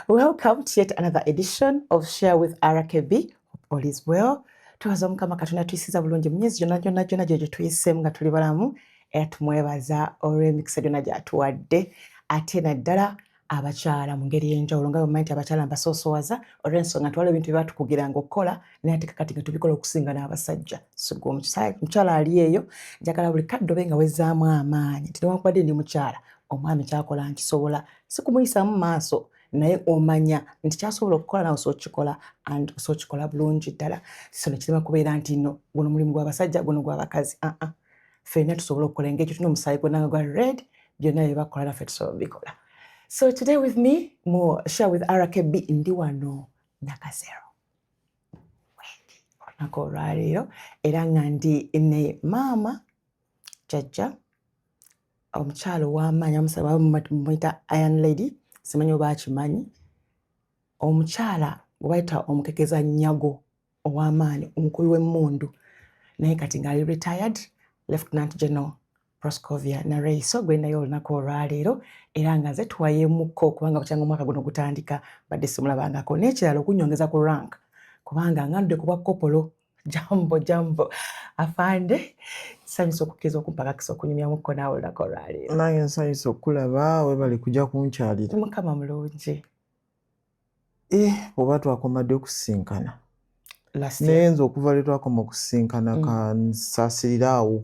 Welcome to yet another edition of Share with RKB. Hope all is well. Tuwaza Mukama Katonda tuyisiza bulungi myezi gyonna gye tuyisemu nga tuli balamu era tumwebaza olw'emikisa gyonna gy'atuwadde ate naddala abakyala mu ngeri y'enjawulo nga bwe nti abakyala mbasoosowaza olw'ensonga nti waliwo ebintu bye batukugiranga okukola naye ate kakati nga tubikola okusinga n'abasajja. So gwe omukyala ali eyo njagala buli kadde obe nga wezzaamu amaanyi nti newankubadde ndi mukyala omwami kyakola nkisobola si kumuyisaamu maaso naye omanya nti kyasobola okukola nawe osokikola and osokikola bulungi ddala. So nekirema kubeera nti no guno mulimu gw'abasajja guno gw'abakazi. Ffenna tusobola okukola engeri tulina omusaayi gwonna gwa red byonna bye bakola naffe tusobola bikola. So today with me more Share with RKB ndi wano Nakasero olunaku olwaleero era nga ndi ne maama jjajja omukyala ow'amaanyi bamuyita Iron Lady simanyi oba akimanyi omukyala gwe bayita omukekeza nnyago ow'amaanyi omukubi w'emmundu naye kati ng'ali retired Lieutenant General Proscovia Nareiso gwe naye olunaku olwaleero era nga nze tuwayemukko kubanga bukyanga omwaka guno gutandika badde simulabangako n'ekirala okunyongeza ku rank kubanga ngandudde ku bwa kopolo jambo afande nsanyusa okukkiriza okumpakakisa okunyumyamukko naawe olunaku olwaleero. Nange nsanyusa okulaba webali kujja kunkyalira. Mukama mulungi. Oba twakomadde okusinkana naye nze okuva lwe twakoma okusinkana kansaasirira awo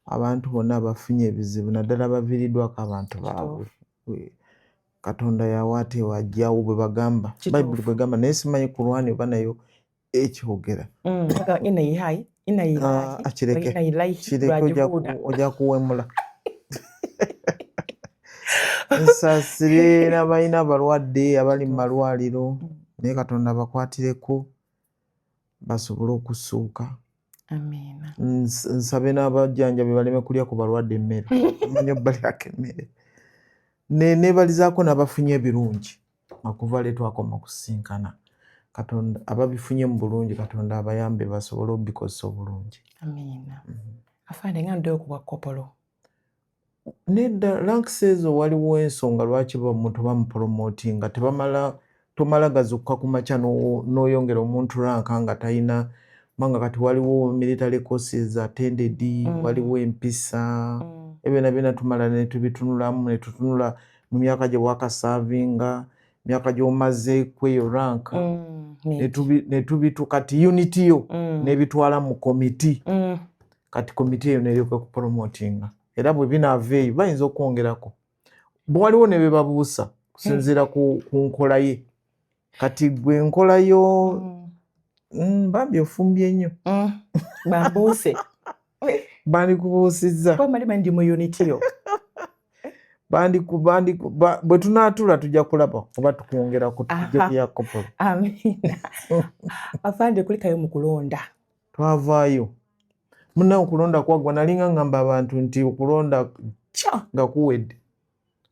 abantu bonna abafunye ebizibu naddala baviiriddwako abantu baabwe. Katonda yawaate wajjawo bwe bagamba bayibuli bwe gamba naye simanyi Kurwani oba nayo ekyogera. Kireke ojja kuwemula. Nsaasire n'abalina abalwadde abali mu malwaliro naye Katonda bakwatireko basobole okusuuka. Amiina. Nsabe n'abajjanjabi baleme kulya ku balwadde emmere omanyi obbalyako emmere neebalizaako n'abafunye ebirungi okuva lwe twakoma okusinkana. Katonda ababifunye mu bulungi Katonda abayambe basobole obikozesa obulungi. Amiina. Afande nga nddeyo ku bwa kopolo. Nedda ranks ezo waliwo ensonga lwaki omuntu bamupromotinga tomala gazukka ku makya n'oyongera omuntu ranka nga talina manga kati waliwo military courses attended waliwo empisa ebyo byonna tumala ne tubitunulamu ne tutunula mu myaka gye wakasavinga myaka gy'omaze kweyo rank ne tubitu kati unity yo nebitwala mu komiti kati komiti eyo neryoka ku promotinga era bwe binaava eyo bayinza okwongerako bwaliwo ne bebabuusa kusinziira ku nkola ye kati gwe enkola yo bambi ofumbye nnyo bambuuse bandikubuusizza ndi mu unity yo bwe tunaatula tujja kulaba oba tukwongerako tujja kopolo. Amiina. Afande kulikayo mu kulonda twavaayo muna okulonda kwaggwa nalinga ngamba abantu nti okulonda nga kuwedde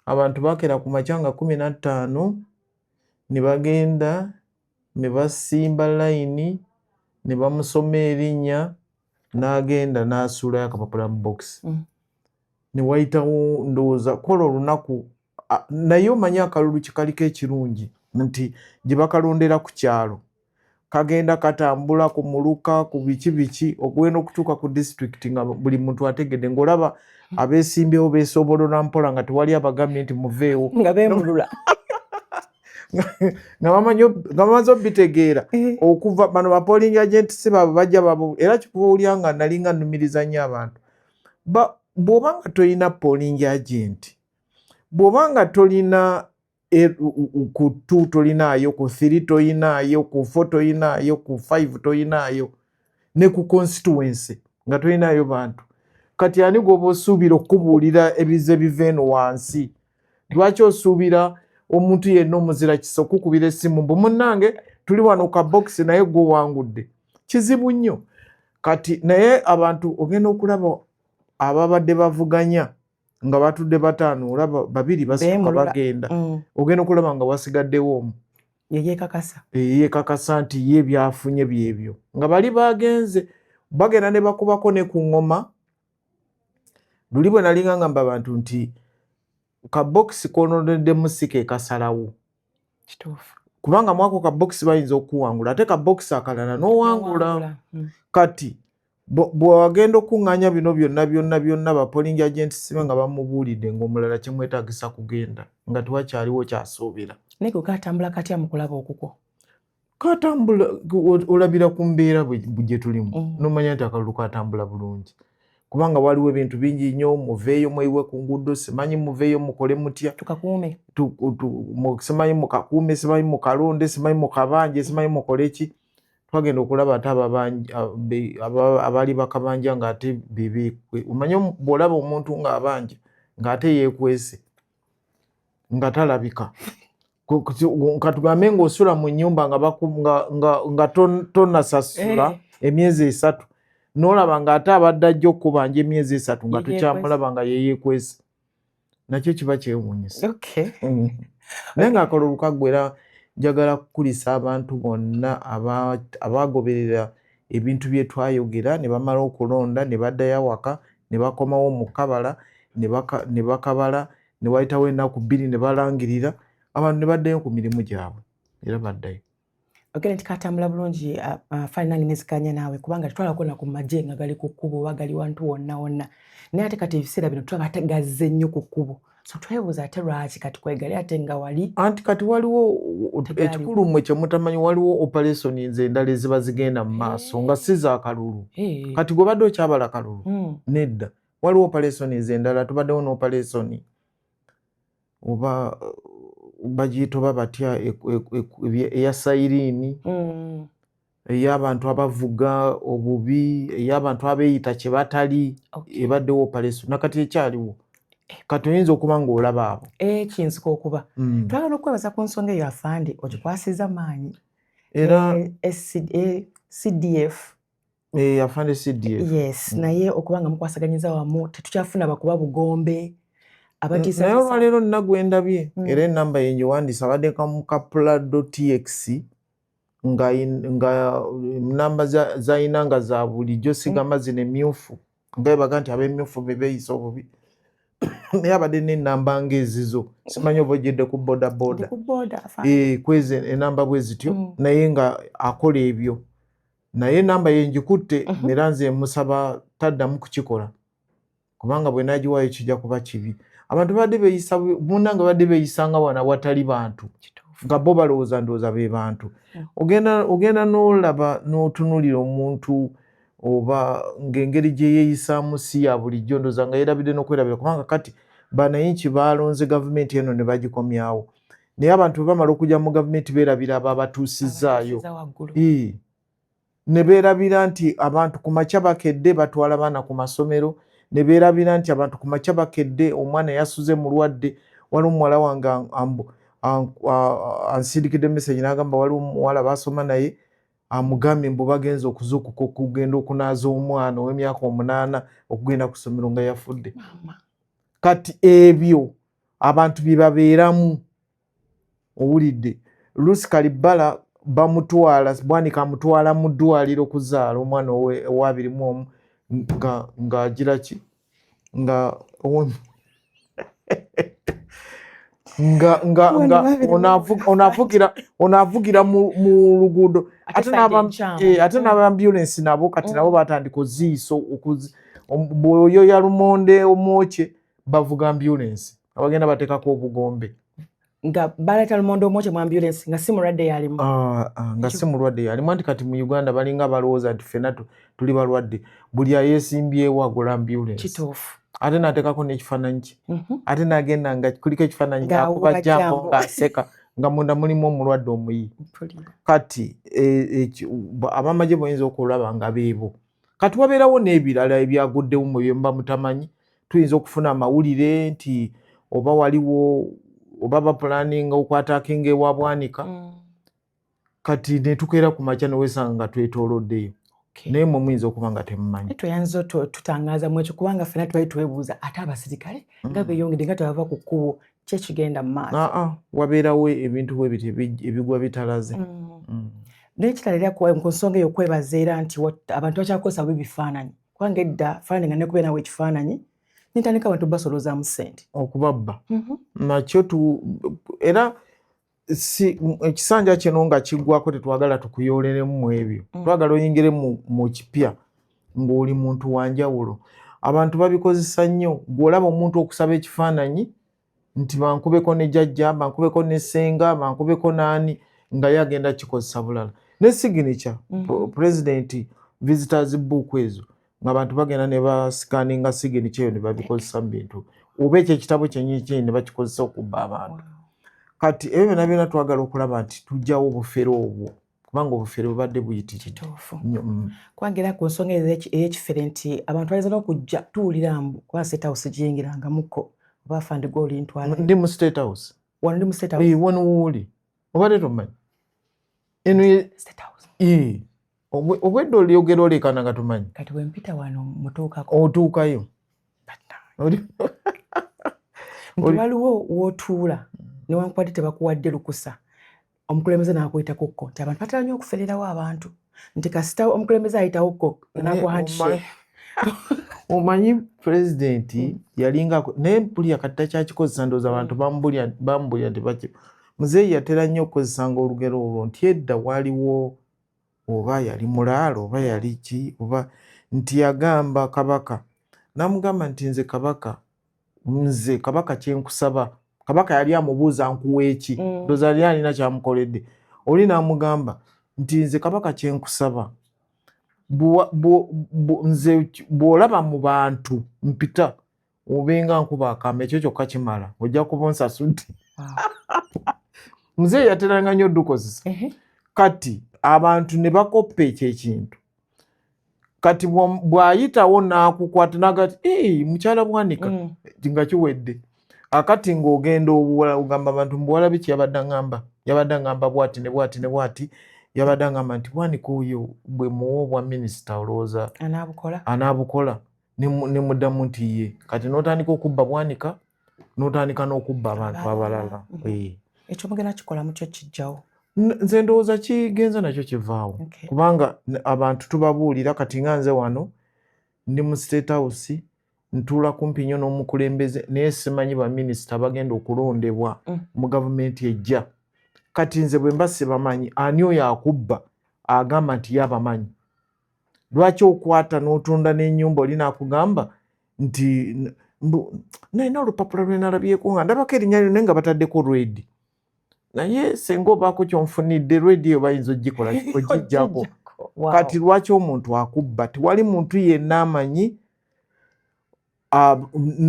abantu bakera ku makyanga 15 ne bagenda ne basimba layini ne bamusoma erinnya n'agenda n'asuulayo akapapula mu box ne wayitawo ndowooza kola olunaku naye omanyi akalulu kikaliko ekirungi nti gye bakalondera ku kyalo kagenda katambula ku muluka ku biki okugenda okutuuka ku district nga buli muntu ategedde ng'olaba abeesimbyewo beesobolona mpola nga tewali abagambye nti muveewo nga beemulula nga bamaze obitegeera okuva bano ba polling agent si babo bajja babo era kikuwulya nga nalinga nnumiriza nnyo abantu bw'oba nga tolina polling agent bw'oba nga tolina ku 2 tolinaayo ku 3 tolinaayo ku 4 tolinaayo ku 5 tolinaayo ne ku constituency nga tolinaayo bantu kati ani gwoba osuubira okubuulira ebize biva eno wansi lwaki osuubira omuntu yenna omuzira kisa okukubira essimu mbu munnange tuli wano ka box naye gwe wangudde kizibu nnyo kati naye abantu ogenda okulaba ababadde bavuganya nga batudde 5 olaba 2 basooka bagenda ogenda okulaba nga wasigaddewo omu yeekakasa nti ye byafunye byebyo nga bali bagenze bagenda ne bakubako ne ku ngoma luli bwe nalinga ngamba abantu nti ka box kononedde musike kasalawo kituufu kubanga mwako ka box bayinza okuwangula ate ka box akalala n'owangula. Kati bw'agenda okuŋŋaanya bino byonna ba polling agents sibe nga bamubuulidde ng'omulala kimwetaagisa kugenda nga tewakyaliwo kyasuubira. naye katambula katya mu kulaba okukwo? Katambula olabira ku mbeera gye tulimu n'omanya nti akalulu katambula bulungi kubanga waliwo ebintu bingi nnyo. Muveeyo mweyiwe ku nguudo, simanyi muveeyo mukole mutya, tukakuume simanyi mukakuume, simanyi mukalonde, simanyi mukabanje, simanyi mukole ki. Twagenda okulaba ate abaali bakabanja ng'ate bebeekwe. Omanye bw'olaba omuntu ng'abanja ng'ate yeekwese nga talabika katugambe ng'osula mu nnyumba nga tonnasasula emyezi 3 n'olaba ng'ate abadde ajja okukubanja emyezi 3 nga tukyamulaba nga yeyeekwese, nakyo kiba kyewuunyisa. Naye ng'akalulu kaggwa era njagala kukulisa abantu bonna abaagoberera ebintu bye twayogera ne bamala okulonda ne baddayo awaka ne bakomawo mu kabala ne bakabala ne wayitawo ennaku 2 ne balangirira abantu ne baddayo ku mirimu gyabwe era baddayo. Ogenda nti katambula bulungi faana ng'ezikanya naawe kubanga tetwalako na ku magye nga gali ku kkubo oba gali wantu wonna wonna, naye ate kati ebiseera bino tulaba ate gazze nnyo ku kkubo, so twebuuza ate lwaki kati kwegale ate nga wali anti kati waliwo ekikulu mmwe kye mutamanyi, waliwo operations endala eziba zigenda mu maaso nga si za kalulu. Kati gwe badde okyabala kalulu nedda, waliwo operations endala. Tubaddewo n'operation oba bagiyita oba batya eya sayiriini, ey'abantu abavuga obubi, ey'abantu abeeyita kye batali, ebaddewo operation nakati ekyaliwo. Kati oyinza okuba ng'olaba abo kiyinzika okuba. Twagala okwebaza ku nsonga eyo afande, ogikwasiza maanyi era CDF afande CDF. Yes, naye okuba nga mukwasaganyiza wamu tetukyafuna bakuba bugombe. Naye olwaleero nina gwendabye era enamba yengiwandiisa abadde kamukapula.tx nga namba zayina nga za bulijjo sigamba zino emmyufu nga bebaga nti ab'emmyufu be beeyisa obubi naye abadde n'ennamba ng'ezizo, simanyi oba ogyedde ku bodaboda kwezi enamba bwe zityo, naye nga akola ebyo. Naye enamba yengikutte era nze musaba taddamu kukikola kubanga bwe naagiwaayo kijja kuba kibi. Abantu badde beeyisa munnange badde beeyisanga wana watali bantu nga bo ndowooza be bantu. Ogenda n'olaba n'otunuulira omuntu oba ng'engeri gye yeeyisaamu si ya bulijjo, ndowooza nga yeerabidde n'okwerabira kubanga kati banayinki balonze gavumenti eno ne bagikomyawo, naye abantu bwe bamala okujja mu gavumenti beerabira ababatuusizaayo ne beerabira nti abantu ku makya bakedde batwala baana ku masomero, ne beerabira nti abantu ku makya bakedde omwana yasuze mulwadde. Waliwo muwala wange ansindikidde message n'agamba waliwo muwala basoma naye amugambye mbu bagenza okuzuukuka okugenda okunaaza omwana ow'emyaka 8 okugenda ku ssomero nga yafudde. Kati ebyo abantu bye babeeramu, owulidde. Lucy Kalibala bamutwala, Bwanika amutwala mu ddwaliro kuzaala omwana owa 21 ng'agira ki onaavugira mu luguudo ate n'abambulensi nabo kati nabo batandika oziiso bw'oyoya lumonde omwokye bavuga ambulensi abagenda bateekako obugombe nga baleeta lumonde omwokye mu ambulensi nga si mulwadde yalimu. Nga si mulwadde yalimu, anti kati mu Uganda balinga balowooza nti ffenna tuli balwadde, buli ayeesimbyewo agula ambulensi. Kituufu. Ate n'ateekako n'ekifaananyi kye ate n'agenda nga kuliko ekifaananyi ng'akuba jambo ng'aseka nga munda mulimu omulwadde omuyi. Kati abamagye boyinza okulaba nga beebo. Kati wabeerawo n'ebirala ebyaguddewo mu bye muba mutamanyi. Tuyinza okufuna amawulire nti oba waliwo oba bapulaninga okwataakinga ewa Bwanika, kati ne tukeera ku makya ne weesanga nga twetooloddeyo. Naye mwe muyinza okuba nga temumanyi. Tuyinza tutangaaza mu ekyo kubanga ffenna twali twebuuza ate abasirikale nga beeyongedde nga tebava ku kkubo ki ekigenda mu maaso. Wabeerawo ebintu bwe bityo ebigwa bitalaze. Naye ekirala era ku nsonga eyo okwebaza era nti abantu bakyakozesa bubi bifaananyi kubanga edda faananyi nga nekubeera nawo ekifaananyi n'entandika abantu basolozaamu ssente okubabba. Nakyo era ekisanja kino nga kiggwako tetwagala tukuyoleremu mu ebyo twagala oyingire mu kipya ng'oli muntu wanjawulo. Abantu babikozesa nnyo gw'olaba omuntu okusaba ekifaananyi nti bankubeko ne jjajja bankubeko ne ssenga bankubeko naani nga ye agenda kikozesa bulala ne signature president visitors book ezo ng'abantu bagenda ne basikaninga signature eyo ne babikozesa mu bintu oba ekyo ekitabo kyennyini ne bakikozesa okubba abantu. Kati ebyo byonna byonna twagala okulaba nti tujjawo obufere obwo kubanga obufere bubadde buyitirivu nnyo. Kubanga era ku nsonga ey'ekifere nti abantu bayinza n'okujja tuwulira mbu kuba State House giyingirangamuko oba afande gw'olintwala. Ndi mu State House. Wano ndi mu State House. Wano wuuli obadde tomanyi eno State House. Obwedde olyogera olekana nga tumanyi. Kati bwe mpita wano mutuukako. Otuukayo. Nti waliwo w'otuula newankubadde tebakuwadde lukusa omukulembeze n'akuyitako nti abantu batera nnyo okufererawo abantu nti kasita omukulembeze ayitawokko n'akuwa handshake. Omanyi pulezidenti yalinga naye mpulira kati takyakikozesa ndowooza abantu bamubulya nti baki muzeeyi yatera nnyo okukozesanga olugero olwo nti edda waliwo oba yali mulaalo oba yali ki oba nti yagamba kabaka n'amugamba nti nze kabaka kyenkusaba kabaka yali amubuuza nkuwa eki ndowooza yali alina kyamukoledde oli n'amugamba nti nze kabaka kyenkusaba nze bw'olaba mu bantu mpita obenga nkuba akama ekyo kyokka kimala ojja kuba onsasudde. Muzeeyi yateranga nnyo dukozesa kati abantu ne bakoppa ekyo ekintu kati bw'ayitawo n'akukwata n'agati mukyala Bwanika nga kiwedde akati ng'ogenda obuwala ogamba abantu mbuwala biki yabadde ngamba bwati ne bwati ne bwati yabadde ngamba nti Bwanika oyo bwe muwa obwa minisita olowooza anaabukola ne muddamu nti ye kati n'otandika okubba Bwanika n'otandika n'okubba abantu abalala. Ekyo mugenda kikolamu kyo kijjawo. Nze ndowooza kigenza nakyo kivaawo kubanga abantu tubabuulira kati nga nze wano ndi mu State House ntuula kumpi nnyo n'omukulembeze naye simanyi baminisita bagenda okulondebwa mu gavumenti ejja kati nze bwe mba sibamanyi ani oyo akubba agamba nti ye abamanyi lwaki okwata n'otunda n'ennyumba oli naakugamba nti nalina olupapula lwe nalabyeko nga ndabako erinnya lyonna nga bataddeko redi naye senga obaako kyonfunidde redi eyo bayinza ogikola ogijjako kati lwaki omuntu akubba tewali muntu yenna amanyi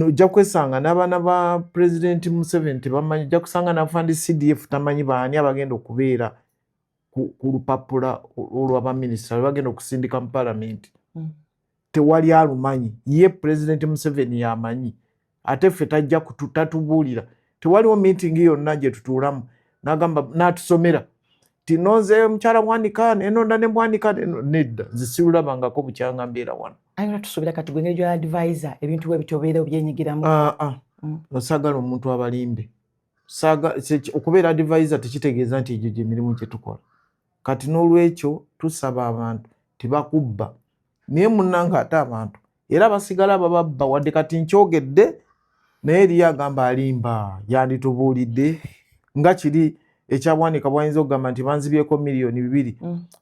ojja kwesanga n'abaana ba pulezidenti Museveni tebamanyi ojja kusanga n'afandi CDF tamanyi baani abagenda okubeera ku lupapula olw'abaminisita lwe bagenda okusindika mu palamenti tewali alumanyi ye pulezidenti Museveni yamanyi ate ffe tajja tatubuulira tewaliwo miitingi yonna gye tutuulamu n'agamba n'atusomera ti nonze mukyala Bwanika enonda ne Bwanika nedda nze siulabangako bukyanga mbeera wano. Ayina tusuubira kati gwe ngeri gya advisor ebintu bwe bityo obeera obyenyigiramu. Saagala omuntu abalimbe okubeera advisor tekitegeeza nti egyo gye mirimu gye tukola kati n'olwekyo tusaba abantu tibakubba naye munnanga ate abantu era basigala bababba wadde kati nkyogedde naye eriyo agamba alimba yanditubuulidde nga kiri ekya Bwanika bwayinza okugamba nti banzibyeko miliyoni 2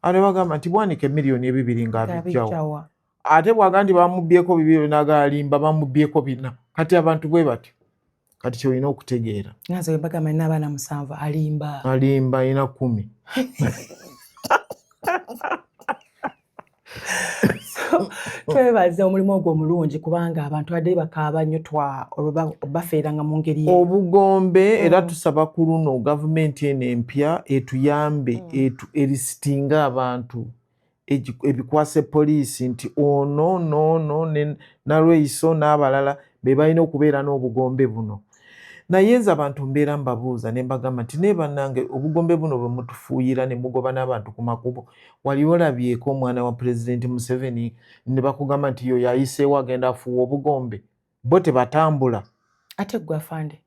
ate bagamba nti Bwanika miliyoni 2 ng'abijjawo ate bwaga nti bamubbyeko 2 n'agalimba bamubbyeko 4 kati abantu bwe batyo kati kyolina okutegeera nze bagamba nina abaana 7 alimba alina 10. Twebaza omulimu ogwo omulungi kubanga abantu badde bakaaba nnyo bafeeranga mu ngeri obugombe era tusaba ku luno gavumenti eno empya etuyambe erisitinga abantu ebikwase poliisi nti ono nalweiso n'abalala be balina okubeera n'obugombe buno naye nze abantu mbeera mbabuuza ne mbagamba nti naye bannange obugombe buno bwe mutufuuyira ne mugoba n'abantu ku makubo wali olabyeko omwana wa pulezidenti Museveni ne bakugamba nti yo yayiseewo agenda afuuwa obugombe bo tebatambula ate gwe afande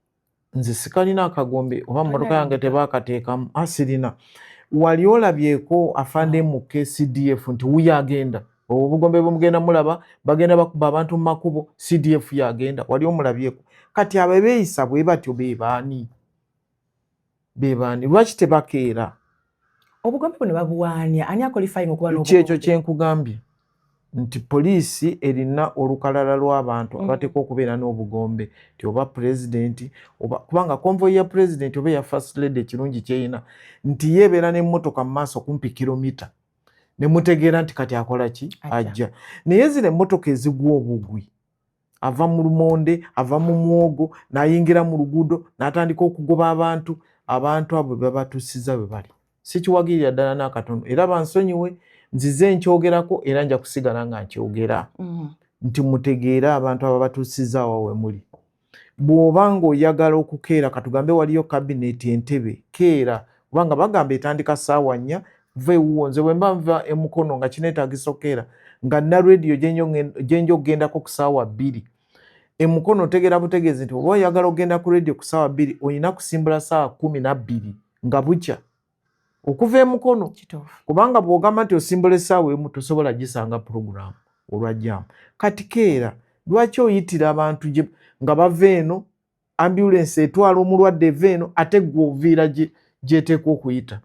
nze sikalina akagombe oba mmotoka yange tebaakateekamu asirina wali olabyeko afande mu CDF nti wuyo agenda obugombe bwemugenda mulaba bagenda bakuba abantu mu makubo CDF yagenda wali omulabyeko kati ababeeyisa bwe batyo be baani bebani lwaki tebakeera obugombe buno babuwaanya ani akolifying okuba kyekyo kyenkugambye nti poliisi erina olukalala lw'abantu abateeka okubeera n'obugombe nti oba pulezidenti kubanga konvoyi ya pulezidenti oba eya first lady ekirungi kyeyina nti yeebeera n'emmotoka mu maaso kumpi kilomita ne mutegeera nti kati akola ki ajja naye zino emmotoka ezigwa obugwi ava mu lumonde ava mu mwogo n'ayingira mu luguudo n'atandika okugoba abantu abo babatuusiza bwe bali sikiwagirira ddala n'akatono era bansonyiwe nzize nkyogerako era nja kusigala nga nkyogera nti mutegeera abantu ababatuusiza awo we muli bw'oba ng'oyagala okukeera katugambe waliyo kabineeti entebe keera kubanga bagamba etandika ssaawa 4 va ewuwo nze bwe mba nva emukono nga kineetaagisa okukeera nga na rediyo gyenja okugendako ku ssaawa 2 emukono otegeera butegeezi nti oba oyagala okugenda ku rediyo ku ssaawa 2 olina kusimbula ssaawa 12 nga bukya okuva emukono kubanga bw'ogamba nti osimbula essaawa emu tosobola gisanga puroguramu olwajjamu kati keera lwaki oyitira abantu nga bava eno ambulensi etwala omulwadde eva eno ate gwe oviira gyeteekwa okuyita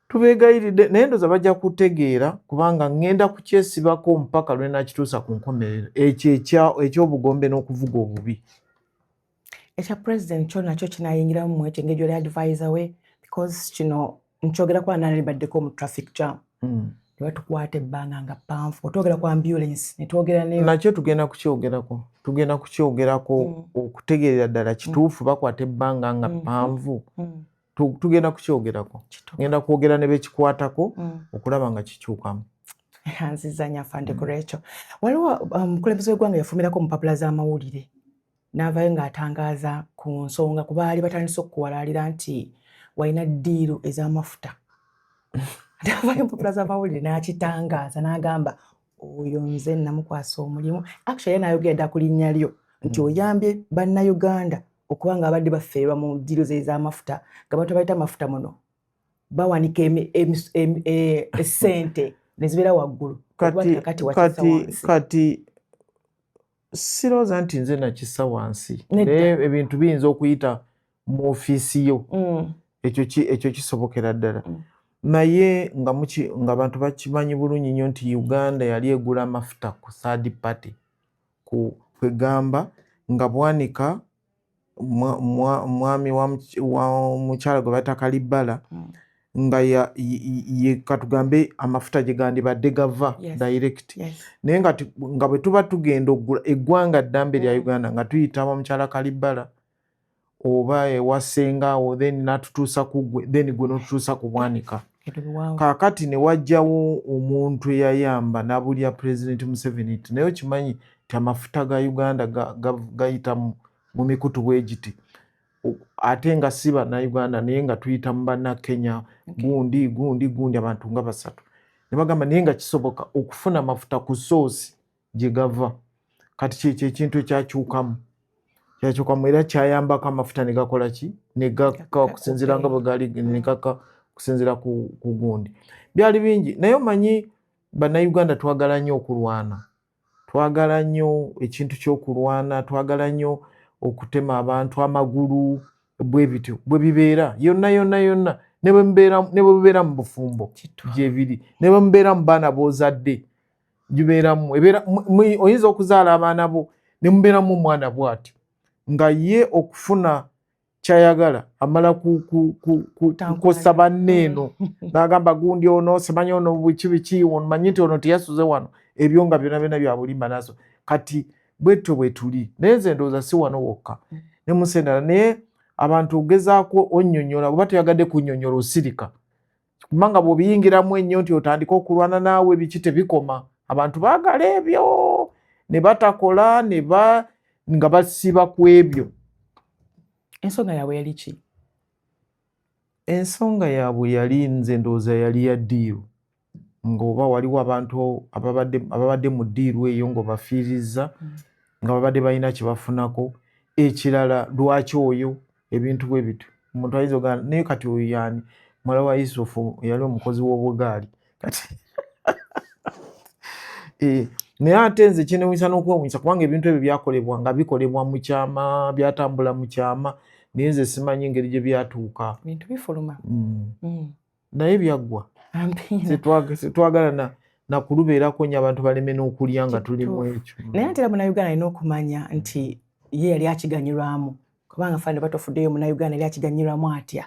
tubeegayiridde naye ndoza bajja kutegeera kubanga ngenda kukyesibako mpaka lwe nakituusa ku nkomerero ekyo eky'obugombe n'okuvuga obubi ekya president kyo nakyo kinayingiramu mwekyo engeri oli advisor we because kino nkyogera kwa nani baddeko mu traffic jam ne batukwata ebbanga nga ppanvu otwogera ku ambulance ne twogera nakyo tugenda kukyogerako okutegeerera ddala kituufu bakwata ebbanga nga ppanvu tugenda kukyogerako ngenda kwogera ne bekikwatako okulaba nga kikyukamu anzizanya afande kurekyo waliwo omukulembeze w'eggwanga yafumirako mu mpapula z'amawulire n'avayo ng'atangaaza ku nsonga kubaali batandise okukuwalalira nti walina ddiiru ez'amafuta n'avayo mu mpapula z'amawulire n'akitangaaza n'agamba oyo nze namukwasa omulimu actually n'ayogera ku linnya lyo nti oyambye bannayuganda okuba nga abadde bafeerwa mu ddiiru ze ez'amafuta nga bantu abayita amafuta muno bawanika essente nezibeera waggulu kati sirowooza nti nze nakissa wansi naye ebintu biyinza okuyita mu ofiisi yo ekyo kisobokera ddala naye nga abantu bakimanyi bulungi nnyo nti Uganda yali egula amafuta ku third party kwegamba nga bwanika mwami wa mukyala gwe bayita Kalibala nga katugambe amafuta gye gandibadde gava direct naye nga bwe tuba tugenda okugula eggwanga ddambe lya Uganda nga tuyita wa mukyala Kalibala oba ewasengaawo then natutuusa ku gwe then gwe notutuusa ku bwanika kaakati ne wajjawo omuntu eyayamba n'abulya President Museveni nti naye okimanyi nti amafuta ga Uganda gayita mu mikutu bwegiti ate nga si bannayuganda naye nga tuyita mu bannakenya gundi abantu nga 3 ne bagamba naye nga kisoboka okufuna amafuta ku soosi gye gava kati kyekyo ekintu ekyakyukamu era kyayambako amafuta ne gakola ki ne gakka okusinziira nga bwe gali ne gakka okusinziira ku gundi byali bingi naye omanyi bannayuganda twagala nnyo okulwana twagala nnyo ekintu ky'okulwana twagala nnyo okutema abantu amagulu bwe bityo bwe bibeera yonna ne bwe bibeera mu bufumbo gyebiri ne bwe mubeera mu baana b'ozadde gibeeramu oyinza okuzaala abaana bo ne mubeeramu omwana bw'atyo nga ye okufuna kyayagala amala kukosa banneeno n'agamba gundi ono simanyi ono biki ono manyi nti ono teyasuze wano ebyo nga byonna bya bulimba naso kati bwetyo bwe tuli naye nze ndowooza si wano wokka ne musendala naye abantu ogezaako onnyonnyola oba toyagadde kunnyonnyola osirika kubanga bw'obiyingiramu ennyo nti otandika okulwana naawe biki tebikoma abantu baagala ebyo ne batakola nga basiba ku ebyo. Ensonga yaabwe yali ki? Ensonga yaabwe yali nze ndowooza yali ya ddiiru ng'oba waliwo abantu ababadde mu ddiiru eyo ng'obafiirizza nga babadde balina kye bafunako ekirala lwaki oyo ebintu bwe bityo omuntu ayinza ogamba naye kati oyo yaani muwala wa Yusufu yali omukozi w'obugaali kati naye ate nze kinewunyisa n'okwewunyisa kubanga ebintu ebyo byakolebwa nga bikolebwa mu kyama byatambula mu kyama naye nze simanyi engeri gye byatuuka. Bintu bifuluma. Naye byaggwa. Twagala na kulubeerako nnyo abantu baleme n'okulya nga tuli mu ekyo. Naye ate era Munnayuganda alina okumanya nti ye yali akiganyirwamu, kubanga fane batofuddeyo Munnayuganda yali akiganyirwamu atya.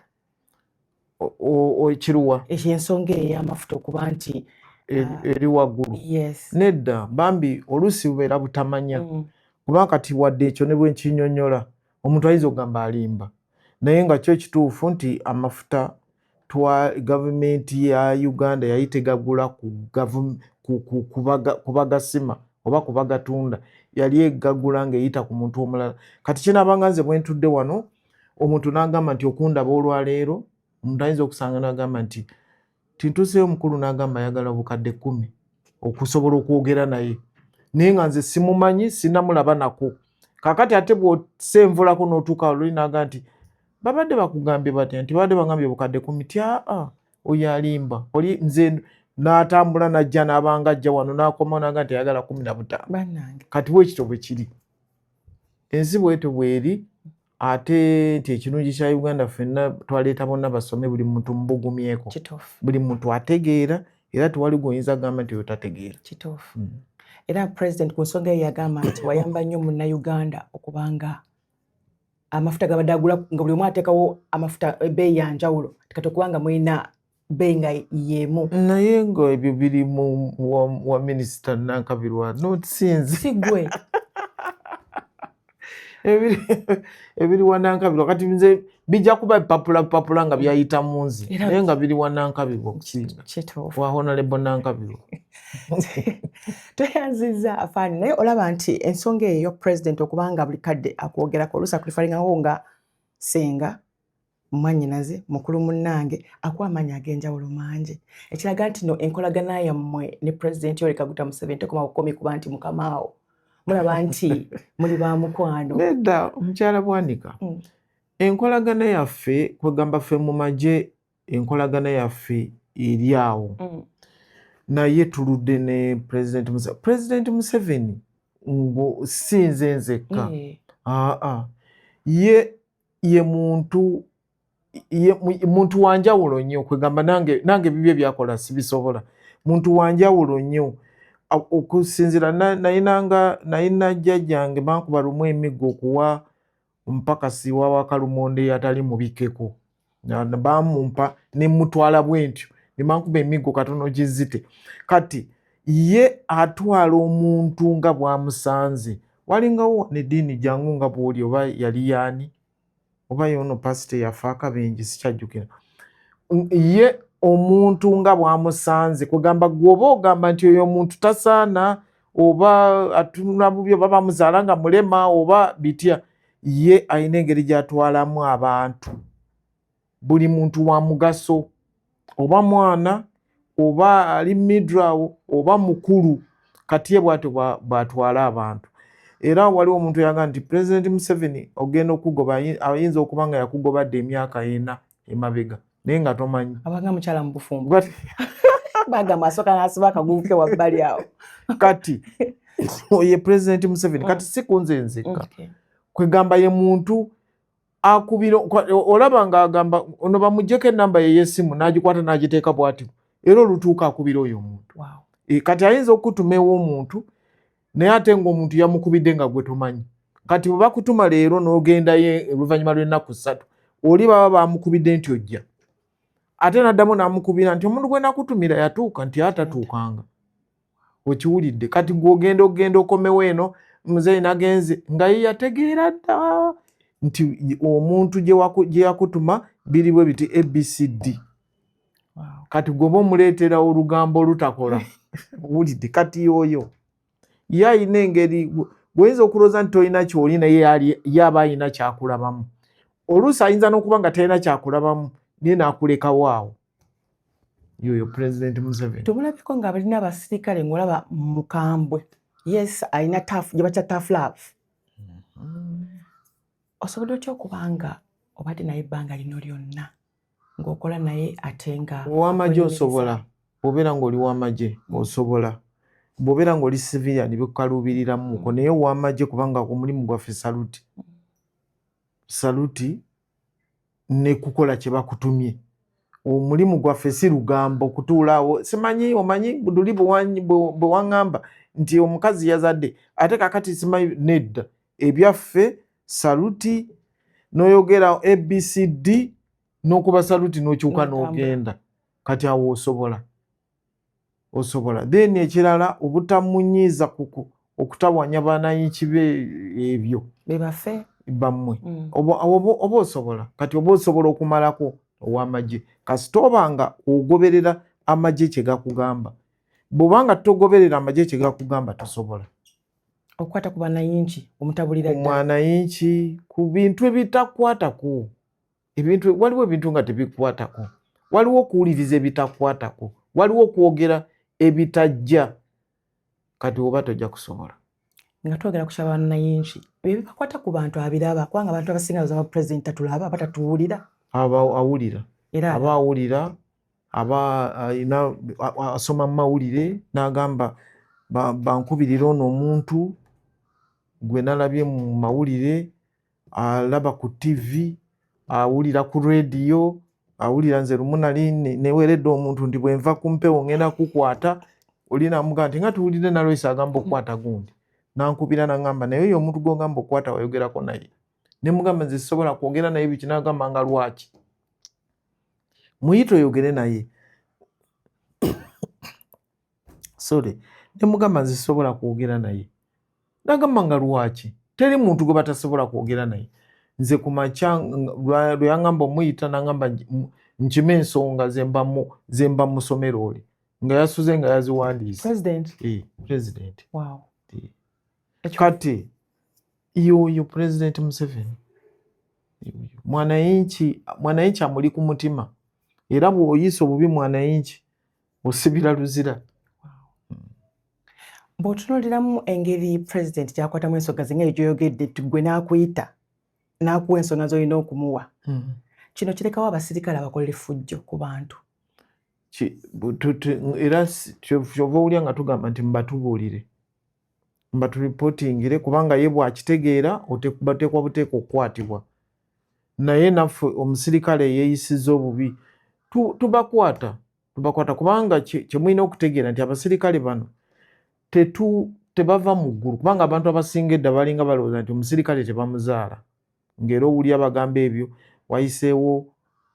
Ekiruwa? Ensonga ey'amafuta okuba nti eri waggulu. Nedda bambi oluusi bubeera butamanya. Kubanga kati wadde ekyo ne bwe nkinyonnyola omuntu ayinza okugamba alimba, naye nga kyo ekituufu nti amafuta gavumenti ya Uganda yali tegagula kubagasima oba kubagatunda, yali egagula ng'eyita ku muntu omulala. Kati kinaabanga nze bwe ntudde wano omuntu n'agamba nti okundaba olwaleero, omuntu ayinza okusanga n'agamba nti tintuuseyo omukulu, n'agamba ayagala obukadde 10 okusobola okwogera naye, naye nga nze simumanyi, sinnamulaba nako. Kaakati ate bw'osenvulako n'otuuka luli n'agamba nti babadde bakugambye batya, nti babadde bagambye obukadde 10, ti oyo alimba. Oli nze n'atambula n'ajja n'abanga ajja wano n'akomawo n'agamba nti ayagala 15. Kati bwekityo bwe kiri. Ensi bwetyo bweri, ate nti ekirungi kya Uganda ffenna twaleeta bonna basome, buli muntu mbugumyeko. Buli muntu ategeera era tewali gw'oyinza gamba nti oyo tategeera. Kituufu. Era President ku nsonga eyo yagamba nti wayamba nnyo Munnayuganda okubanga amafuta gabadde agula nga buli omu ateekawo amafuta ebbeeyi ya njawulo, kati okubanga mulina bbeeyi nga y'emu. Naye nga ebyo biri mu wa Minisita Nankabirwa, sinzi. Si gwe. Ebiri wa Nankabirwa kati nze bijja kuba bipapula nga byayita mu nzi, naye nga biri wa Nankabirwa okusinga. Kituufu. Wa Honorable Nankabirwa. Tweyanzizza afaani, naye olaba nti ensonga eyo President okubanga buli kadde akwogerako oluusi akulifalingawo nga senga, mwannyinaze, mukulu munnange, akuwa amaanyi ag'enjawulo mangi. Ekiraga nti no enkolagana yammwe ne President Yoweri Kaguta Museveni tekoma bukomi kuba nti mukamaawo. Mulaba nti muli ba mukwano. Nedda omukyala Bwanika. Enkolagana yaffe kwegamba ffe mu magye, enkolagana yaffe eri awo. Naye tuludde ne President Museveni si nze nzekka. Ye muntu wanjawulo nnyo, kwegamba nange bibye byakola sibisobola. Muntu wanjawulo nnyo. Okusinzira nayina jjajjange bankuba lumu emiggo okuwa omupakasi wa Wakalumonde eyatali mubikeko. Bamumpa ne mutwala bwentyo. Nemankuba emiggo katono gizite. Kati ye atwala omuntu nga bwamusanze. Walingawo n'eddiini jangu nga bw'oli oba yali yaani oba yono pasite yafa akabenje sikyajjukira. Ye omuntu nga bwamusanze kugamba gwoba ogamba nti oyo omuntu tasaana oba atunula bubi oba bamuzaala nga mulema oba bitya, ye ayina engeri gy'atwalamu abantu. Buli muntu wa mugaso, oba mwana oba ali midrawo oba mukulu, kati ye bw'atyo bw'atwala abantu. Era waliwo omuntu yagamba nti President Museveni ogenda okugoba, ayinza okuba nga yakugobadde emyaka 4 emabega naye nga tomanyi. Abanga mukyala mu bufumbo. Bagamba asooka n'asiba akaguvu ke wabbali awo. Kati ye President Museveni kati si kunze nzekka. Kwegamba ye muntu akubira, olaba ng'agamba ono bamuggyeko ennamba ye y'essimu n'agikwata n'agiteeka bw'atyo, era olutuuka akubira oyo omuntu. Kati ayinza okutuma ew'omuntu naye ate ng'omuntu yamukubidde nga gwe tomanyi. Kati bwe bakutuma leero n'ogendayo oluvannyuma lw'ennaku 3 oli baba bamukubidde nti ojja, ate n'addamu n'amukubira nti omuntu gwe nakutumira yatuuka, nti atatuukanga. Okiwulidde? Kati ogenda okomewo eno muzeeyi nagenze nga ye yategeera dda nti omuntu gye yakutuma biri bwe biti ABCD. Kati gwoba omuleetera olugambo olutakola. Wulidde? Kati yoyo ye ayina engeri bw'oyinza okulooza nti tolina ky'oli naye yaba ayina kyakulabamu. Oluusi ayinza n'okuba nga talina kyakulabamu naye n'akulekawo awo. Yoyo President Museveni. Tumulabiko nga balina abasirikale ng'olaba mukambwe. Yes, ayina gye bakya tough love. Osobola otya okubanga obadde naye ebbanga lino lyonna ng'okola naye ate nga ow'amagye osobola, bw'obeera ng'oli w'amagye osobola, bw'obeera ng'oli civilian bikukaluubiriramuko, naye ow'amagye kubanga omulimu gwaffe saluti ne kukola kye bakutumye. Omulimu gwaffe si lugambo kutuulaawo simanyi omanyi luli bwe waŋŋamba nti omukazi yazadde ate kakati simanyi nedda ebyaffe saluti n'oyogera ABCD n'okuba saluti n'okyuka n'ogenda kati awo osobola then ekirala obutamunyiiza kuku okutawanya banayinki be ebyo bebaffe bammwe oba osobola kati oba osobola okumalako ow'amagye kasita obanga ogoberera amagye kye gakugamba bw'obanga togoberera amagye kye gakugamba tosobola okukwata ku banayinki omutabulira omwanayinki ku bintu ebitakwatako waliwo ebintu nga tebikwatako waliwo okuwuliriza ebitakwatako waliwo okwogera ebitajja kati oba tojja kusobola nga twogera ku kyabanayinki ebibakwata ku bantu abiraba kubanga abantu abasinga baza pulezidenti tatulaba aba tatuwulira awulira aba awulira aba asoma mu mawulire n'agamba bankubirira ono omuntu gwe nalabye mu mawulire alaba ku TV awulira ku rediyo awulira nze lumu nali neweredde omuntu nti bwenva ku mpewo ngenda kukwata olina amugaa nti nga tuwulire nalwesi agamba okukwata gundi nankubira nagamba naye oyo omuntu gwogamba okukwata wayogerako naye nemugamba nze sisobola kwogera naye biki nagamba nga lwaki muyita oyogere naye sorry nemugamba nze sisobola kwogera naye nagamba nga lwaki teri muntu gwe batasobola kwogera naye nze ku makya lwe yaŋŋamba omuyita nagamba nkima ensonga ze mba mu ssomero oli nga yasuze nga yaziwandiise president kati yoyo president Museveni mwanayinki amuli ku mutima era bw'oyiisa obubi mwanayinki osibira luzira. Bw'otunuuliramu engeri president gyakwatamu ensonga ze ngeri gy'oyogedde gwe n'akuyita n'akuwa ensonga z'olina okumuwa kino kirekawo abasirikale abakolera effujjo ku bantu era kyova owulya nga tugamba nti mbatubuulire mbaturipotingire kubanga ye bw'akitegeera bateekwa buteeka okukwatibwa naye naffe omusirikale yeeyisiza obubi tubakwata kubanga kyemulina okutegeera nti abasirikale bano tebava mu ggulu kubanga abantu abasinga edda balinga balowooza nti omusirikale tebamuzaala ng'era owulya bagamba ebyo wayiseewo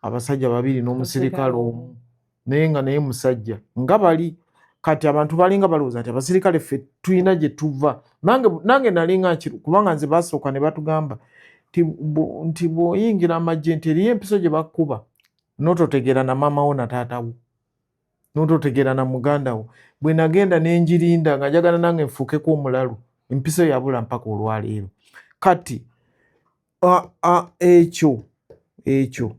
abasajja babiri n'omusirikale omu naye nga naye musajja nga bali kati abantu balinga balowooza nti abasirikale ffe tulina gye tuva nange nalinga nkiru kubanga nze basooka ne batugamba nti bw'oyingira amagye nti eriyo empiso gye bakkuba n'ototegeera na maamawo na taatawo n'ototegeera na muganda wo bwe nagenda n'enjirinda nga njagala nange nfuukeko omulalu empiso yabula mpaka olwaleero kati ekyo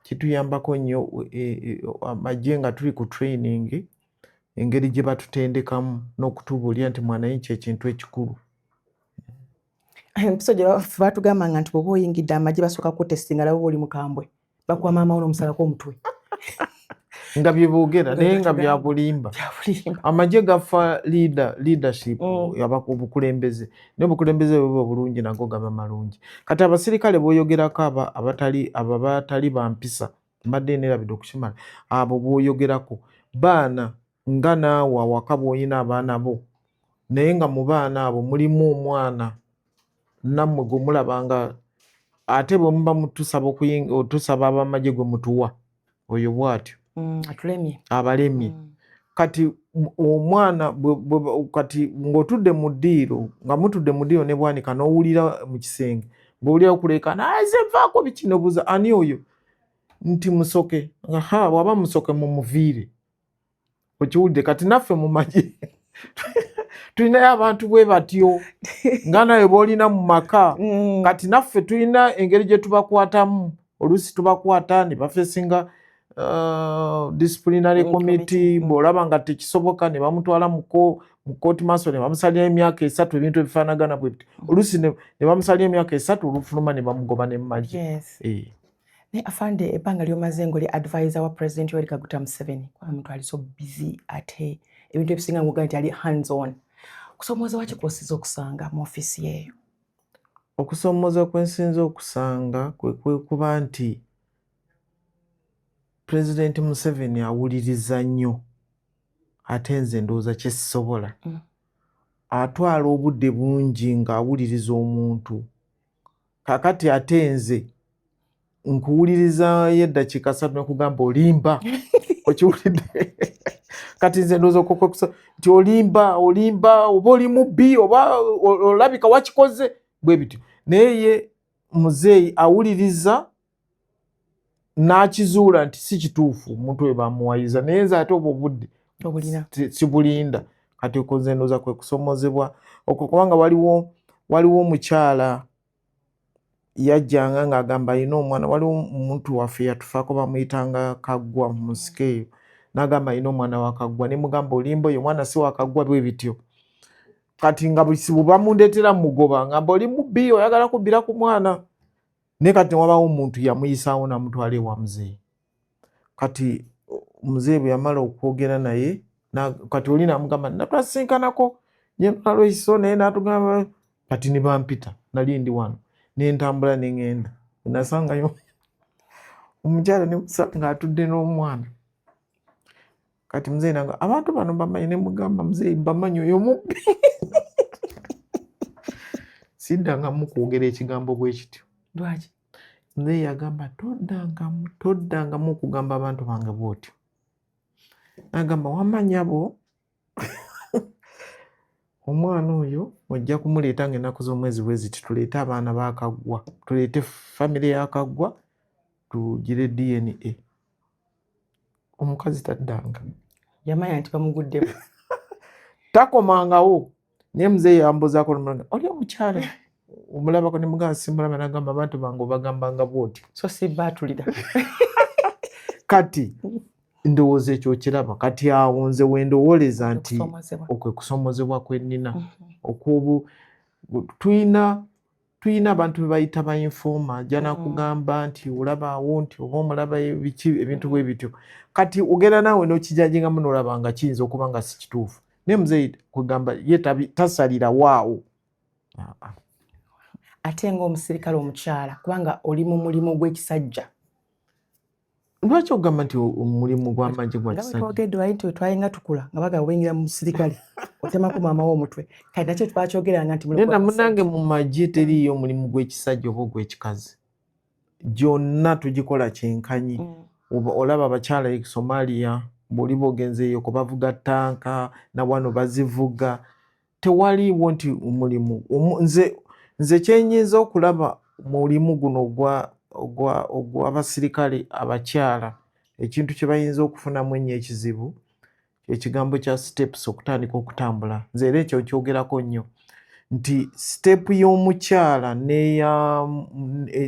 kituyambako nnyo amagye nga tuli ku training engeri gye batutendekamu n'okutubuulira nti mwanayinki ekintu ekikulu empiso gye batugambanga nti bw'oba oyingidde amagye basooka kutestinga laba oli mukambwe bakuwa maama wo n'omusalako omutwe nga bye boogera naye nga bya bulimba amagye gafa leadership obukulembeze naye obukulembeze bwe buba bulungi nago gaba malungi kati abasirikale b'oyogerako abatali bampisa mbadde neerabidde okukimala abo b'oyogerako baana nga naawe awaka bw'olina abaana bo naye nga mu baana abo mulimu omwana nammwe gwe mulabanga ate bwe muba tusaba abamagye gwe mutuwa oyo bw'atyo abalemye kati omwana kati ng'otudde mu ddiiro nga mutudde mu ddiiro ne bwanika n'owulira mu kisenge ng'owulira okuleekaana ze nvaako biki nobuuza ani oyo nti musoke bw'aba musoke mumuviire okiwulidde kati naffe mu magye tulinayo abantu bwe batyo nga nawe b'olina mu maka kati naffe tulina engeri gye tubakwatamu oluusi tubakwata ne bafeesinga disciplinary committee bw'olaba nga tekisoboka ne bamutwala mu kooti maaso ne bamusalira emyaka 3 ebintu ebifaanagana bwe biti oluusi ne bamusalira emyaka 3 olufuluma ne bamugoba ne mu magye. Afande ebbanga lyomaze ng'oli advisor wa President Yoweri Kaguta Museveni kuba omuntu ali so busy ate ebintu ebisinga ng'ogaa nti ali hands on kusomooza waki kw'osiza okusanga mu ofiisi yeeyo? Okusomoza kwensinza okusanga kwe kuba nti President Museveni awuliriza nnyo ate nze ndowooza kye sisobola. Atwala obudde bungi ng'awuliriza omuntu. Kakati ate nze nkuwuliriza eddakiika 3 nekugamba olimba. Okiwulidde? Kati nze ndowooza nti olimba oba oli mubbi oba olabika wakikoze bwe bityo. Naye ye muzeeyi awuliriza n'akizuula nti si kituufu omuntu we bamuwayiza, naye nze ate obwo obudde sibulinda. Kati okwo nze ndowooza kwe kusomozebwa okwo, kubanga waliwo omukyala yajjanga ng'agamba alina omwana. Waliwo omuntu waffe yatufaako bamuyitanga Kaggwa mu nsiko eyo, n'agamba alina omwana wa Kaggwa, ne mugamba olimba oyo omwana si wa Kaggwa bwe bityo. Kati nga busibu bamundeetera mugoba ngamba oli mubbi oyagala kubbira ku mwana. Naye kati wabaawo omuntu yamuyisaawo n'amutwala ewa muzeeyi. Kati muzeeyi bwe yamala okwogera naye kati oli n'amugamba natwasinkanako General Loiso naye n'atugamba kati ne bampita nali ndi wano ne ntambula ne ŋŋenda. Nasangayo omukyala ne musanga atudde n'omwana. Kati muzeeyi n'agamba abantu bano bamanyi, ne mugamba muzeeyi bamanyi oyo mubbi. Siddangamu kwogera ekigambo bwe kityo. Lwaki? Muzeeyi yagamba toddangamu okugamba abantu bange bw'otyo. N'agamba wamanya bo omwana oyo ojja kumuleeta ng'ennaku z'omwezi bwe ziti, tuleete abaana ba Kaggwa, tuleete famire ya Kaggwa tugire DNA. Omukazi taddanga. Yamanya nti bamuguddemu. Takomangawo. Naye muzeeyi yambuzaako n'omulanga oli omukyala omulabako, ne mugamba simulaba, n'agamba abantu bange obagambanga bw'otyo. So si baatulira. Kati ndowooza ekyo okiraba. Kati awo nze we ndowooleza nti okwe kusomozebwa kwe nnina. Tuyina abantu be bayita ba informa, ajja n'akugamba nti olabaawo nti oba omulaba biki ebintu bwe bityo. Kati ogenda naawe n'okijajingamu n'olaba nga kiyinza okuba nga si kituufu. Naye muzeeyi kugamba ye tasalira waawo. Ate ng'omusirikale omukyala kubanga oli mu mulimu gw'ekisajja. Lwaki ogamba nti omulimu gw'amagye gwa kisajja? Nga twogedde wali nti twalinga tukula nga bagamba wengira mu musirikale otemako maama wo omutwe. Kati nakyo twakyogeranga nti naye namunange mu magye teriiyo omulimu gw'ekisajja oba ogw'ekikazi. Gyonna tugikola kyenkanyi. Olaba abakyala e Somalia bw'oli bogenzeeyo ko bavuga ttanka na wano bazivuga. Tewaliiwo nti omulimu. Nze kyenyinza okulaba mulimu guno ogw'abasirikale abakyala, ekintu kye bayinza okufunamu ennyo ekizibu ekigambo kya steps, okutandika okutambula. Nze era ekyo kyogerako nnyo nti step y'omukyala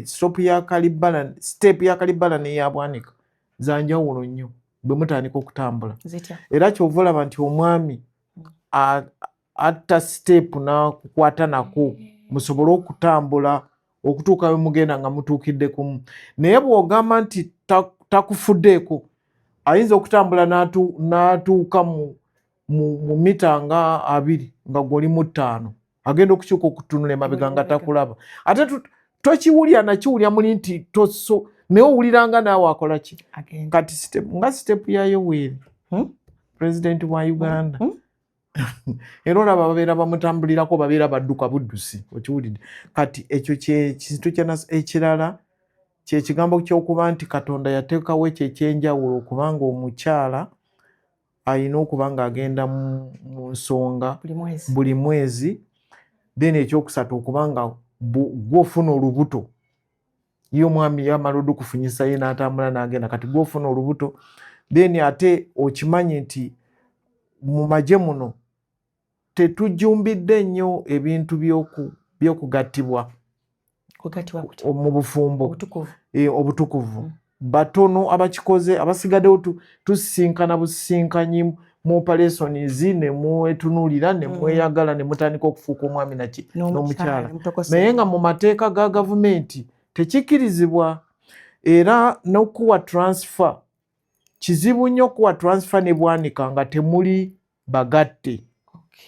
step ya Kalibala n'eya Bwanika za njawulo nnyo bwe mutandika okutambula. Era kyova olaba nti omwami atta step n'akukwata nako musobole okutambula okutuuka we mugenda nga mutuukidde kumu. Naye bw'ogamba nti takufuddeeko, ayinza okutambula n'atuuka mu mita nga 2 nga gw'oli mu 5, agenda okukyuka okutunula emabega nga takulaba. Ate tokiwulya nakiwulya muli nti toso, naye owuliranga naawe akola ki? Kati step ya Yoweri President wa Uganda. Era olaba babeera bamutambulirako, babeera badduka buddusi. Okiwulidde? Kati ekyo kintu ekirala kye kigambo ky'okuba nti Katonda yateekawo ekyo ekyenjawulo, kubanga omukyala alina okuba ng'agenda mu nsonga buli mwezi. Then ekyokusatu okuba nga gw'ofuna olubuto. Ye omwami yamala okufunyisa ye n'atambula n'agenda, kati gw'ofuna olubuto. Then ate okimanyi nti mu magye muno tetujumbidde nnyo ebintu by'okugattibwa mu bufumbo obutukuvu. Batono abakikoze, abasigaddewo tusisinkana busisinkanyi mu operations ne mwetunuulira ne mweyagala ne mutandika okufuuka omwami n'omukyala. Naye nga mu mateeka ga gavumenti tekikkirizibwa. Era n'okuwa transfer, kizibu nnyo okuwa transfer ne Bwanika nga temuli bagatte.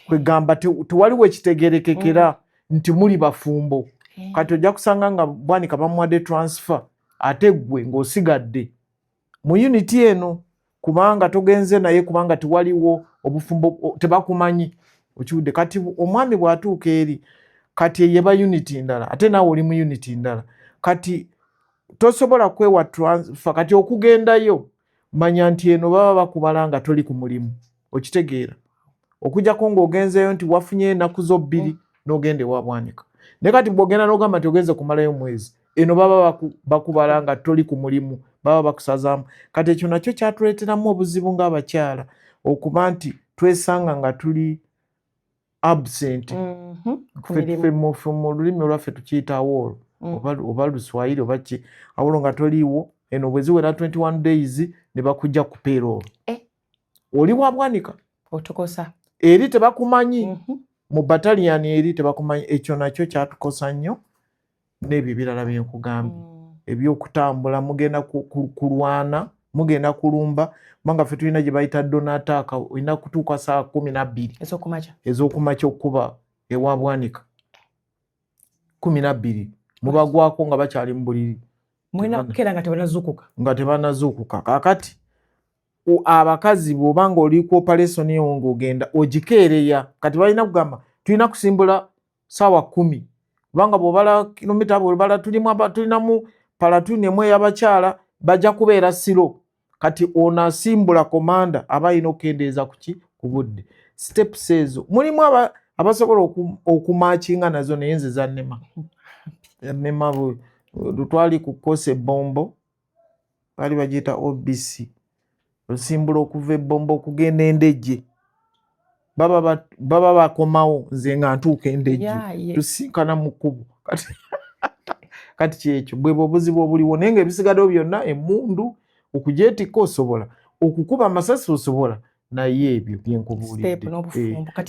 Kwegamba tewaliwo ekitegeerekekera nti muli bafumbo. kati ojja kusanga nga Bwanika bamuwadde transfer ate gwe ng'osigadde mu unity eno kubanga togenze naye kubanga tiwaliwo obufumbo tebakumanyi okiwudde. Kati omwami bw'atuuka eri kati yeba unity ndala ate naawe oli mu unity ndala kati tosobola kwewa transfer. Kati okugendayo manya nti eno baba bakubala nga toli ku mulimu okitegeera okujjako ng'ogenzeyo nti wafunye ennaku zo 2 n'ogenda ewa Bwanika naye kati bw'ogenda n'ogamba nti ogenze kumalayo mwezi eno baba bakubala nga toli ku mulimu baba bakusazaamu. Kati ekyo nakyo kyatuleeteramu obuzibu ng'abakyala okuba nti twesanga nga tuli absent. Mu lulimi olwaffe tukiyita awolo oba Luswayiri oba ki awolo nga toliiwo eno bwe ziwera 21 days ne bakujja ku payroll oli wa Bwanika otukosa eri tebakumanyi mu battalion eri tebakumanyi. Ekyo nakyo kyatukosa nnyo n'ebyo ebirala bye nkugambye ebyokutambula mugenda kulwana mugenda kulumba kubanga ffe tulina gye bayita donataka olina kutuuka saa 12 ez'okumakya okuba ewa Bwanika 12 mubagwako nga bakyali mu buliri mwina kukeera nga tebanazuukuka. Kakati abakazi bw'obanga oli ku operation eyo ng'ogenda ogikeereya kati balina kugamba tulina kusimbula saawa 10 kubanga bw'obala kilomita bw'obala tulinamu palatuni emu ey'abakyala bajja kubeera siro kati ono asimbula komanda aba alina okukendeeza ku budde. Steps ezo mulimu abasobola okumakinga nazo naye nze zannema twali ku kose bombo bali bagiyita OBC osimbula okuva ebombo okugenda Endejje baba bakomawo nze nga ntuuka Endejje tusinkana mu kkubo kati kyekyo bwebwe obuzibu obuliwo naye nga ebisigaddewo byonna emmundu okugyetikka osobola okukuba amasasi osobola naye ebyo byenkubuulidde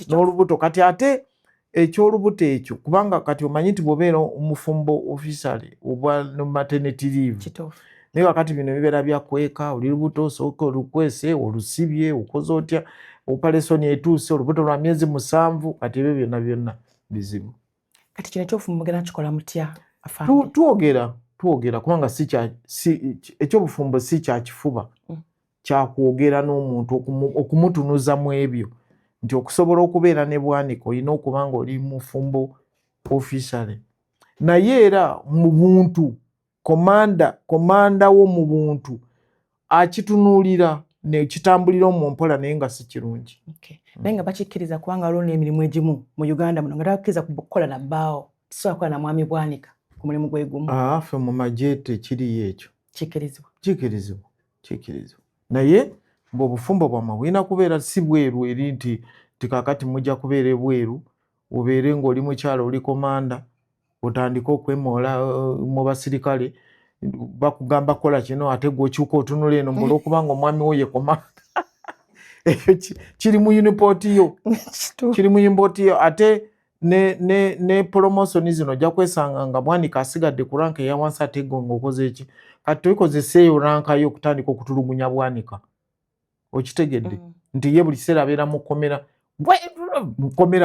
n'olubuto kati ate ekyolubuto ekyo kubanga kati omanyi nti bw'obeera omufumbo officially oba no maternity leave naye kakati bino bibeera byakweka oli lubuto osooka olukwese olusibye okoze otya operation etuuse olubuto lwa myezi 7 kati ebyo byonna bizibu. Kati kino ekyofumbo mugenda kikola mutya? Twogera kubanga ekyobufumbo si kyakifuba kyakwogera n'omuntu okumutunuza mu ebyo nti okusobola okubeera ne Bwanika olina okuba nga oli mufumbo officially naye era mu buntu komanda wo mu buntu akitunuulira nekitambulira mu mpola naye nga si kirungi. Naye nga bakikkiriza kubanga waliwo n'emirimu egimu mu Uganda muno nga tabakkiriza kukola na bbaawo tisobola kukola na mwami Bwanika ku mulimu gwe gumu. Ffe mu magye tekiriyo ekyo kikirizibwa naye ng'obufumbo bwamwe bulina kubeera si bweru eri nti kakati mujja kubeera ebweru obeere ng'oli mukyala oli komanda otandika okwemoola mu basirikale bakugamba kola kino ate gwe okyuka otunula eno mu olwokubanga omwami wo ye komanda ekyo kiri mu unipooti yo ate ne promotion zino ojja kwesanga nga Bwanika asigadde ku ranka eya wansi ate gwe ng'okoze eki kati tolikozeseeyo ranka yo okutandika okutulugunya Bwanika okitegedde nti ye buli kiseera abeera mukomera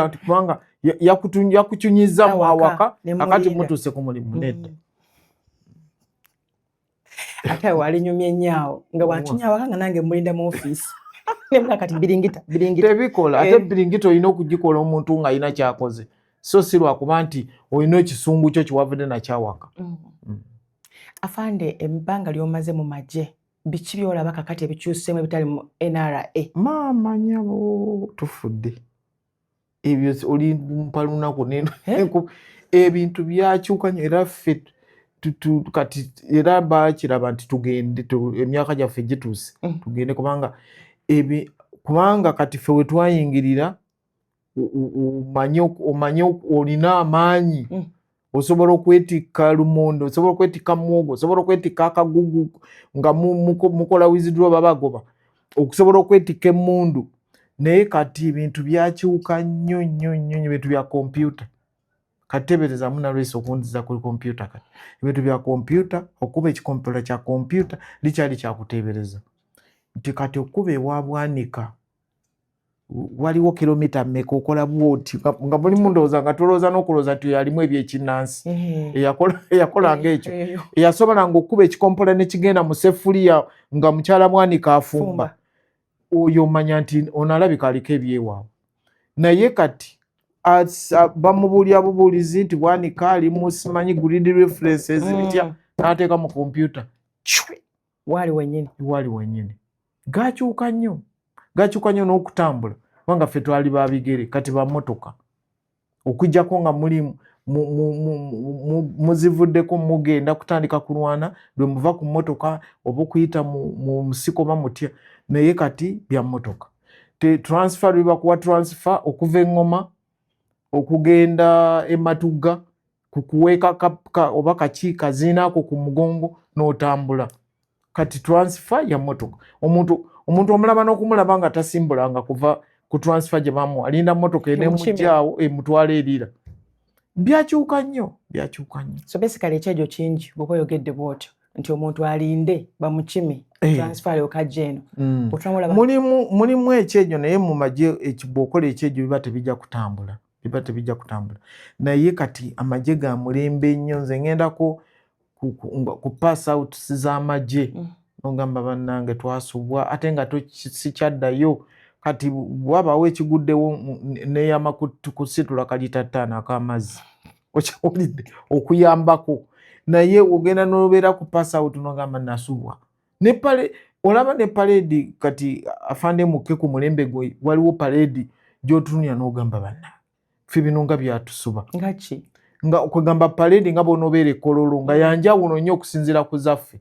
kubanga yakukyunyiza mu awaka akati mutuuse ku mulimu nedda. Ate walinyumye nnyo nga bwantunya awaka nga nange mulinda mu ofiisi nebula kati biringita tebikola ate biringita olina okugikola omuntu nga alina kyakoze so si lwakuba nti olina ekisungu kyo kiwavudde nakyawaka. Afande ebbanga lyomaze mu magye biki byolaba kakati ebikyuseemu ebitali mu NRA? Maama nyabo tufudde ebyo oli mpalunaku ebintu byakyuka nnyo era ffe kati era bakiraba nti tugende emyaka gyaffe gituuse tugende kubanga kati ffe we twayingirira omanye olina amaanyi osobola okwetikka lumondo osobola okwetikka muwogo osobola okwetikka akagugu nga mukola withdraw babagoba okusobola okwetikka emmundu naye kati ebintu byakyuka nnyo ebintu bya kompyuta kati tebereza munalwesa okundiza kuri kompyuta kati ebintu bya kompyuta okuba ekikompyuta kya kompyuta likyali kyakutebereza nti kati okuba ewa Bwanika waliwo kilomita mmeka okola bwoti nga mulimu ndowooza nga tolowooza n'okulowooza nti yalimu ebyekinnansi eyakolanga ekyo eyasobolanga okuba ekikompola ne kigenda mu seffuliya nga mukyala Bwanika afumba oyo omanya nti onalabika aliko ebyewaabwe naye kati bamubuulira bubuulizi nti Bwanika ali mu simanyi grid references bitya n'ateeka mu kompyuta waali wennyini gakyuka nnyo n'okutambula kubanga ffe twali babigere kati bamotoka okujjako nga muli muzivuddeko mugenda kutandika kulwana lwe muva ku mmotoka oba okuyita mu musiko bamutya naye kati bya mmotoka transfer lwebakuwa transfer okuva eŋŋoma okugenda ematugga kukuweeka oba kaki kaziinaako ku mugongo n'otambula kati transfer ya mmotoka omuntu omulaba n'okumulaba nga tasimbulanga kuva ku transfer gye bamuwa alinda mmotoka eneemuggyaawo emutwala erira byakyuka nnyo so basically ekyejo kingi bw'oba oyogedde bw'otyo nti omuntu alinde bamukime transfer okajja eno mulimu ekyejo naye mu magye bw'okola ekyejo biba tebijja kutambula naye kati amagye ga mulembe nnyo nze ngendako ku pass out z'amagye nogamba bannange twasubwa ate nga sikyaddayo kati wabawo ekiguddewo neyama kusitula kalita 5 ak'amazzi okyawulidde okuyambako naye ogenda n'obeera ku pass out nogamba nasubwa olaba ne parade kati afande mukke ku mulembe gwe waliwo parade gy'otunuya n'ogamba bannange ffe bino nga byatusuba nga okugamba parade nga bw'onoobeera ekololo nga yanjawulo nnyo okusinziira ku zaffe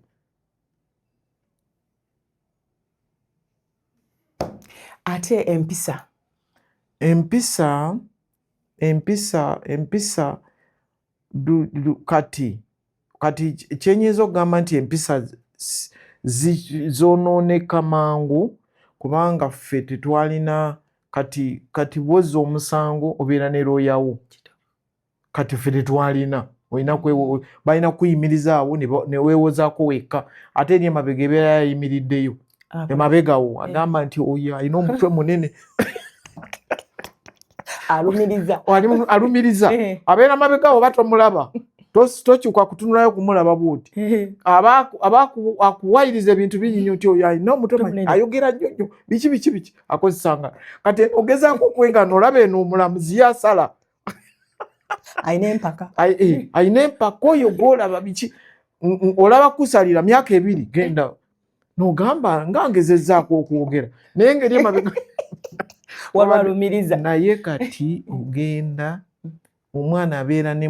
ate empisa kati kyenyiza okugamba nti empisa zonooneka mangu kubanga ffe tetwalina kati bwozza omusango obeera ne looyawo kati ffe tetwalina balina kuyimirizaawo ne weewozaako wekka ate eri emabega ebeera yayimiriddeyo emabegawo agamba nti oyo alina omutwe munene alumiriza abeera mabegawo oba tomulaba tokyuka kutunulayo kumulaba bwoti akuwayiriza ebintu binyinyo nti oyo alina omutwe ayogera nnyo biki akozesanga kati ogezaako okwenga nolaba eno omulamuzi yasala ayina empaka oyo gwolaba biki olaba kusalira myaka 2 genda nogamba ngangezezzaako okwogera naye engeri emabega wabalumiriza naye kati ogenda omwana abeera ne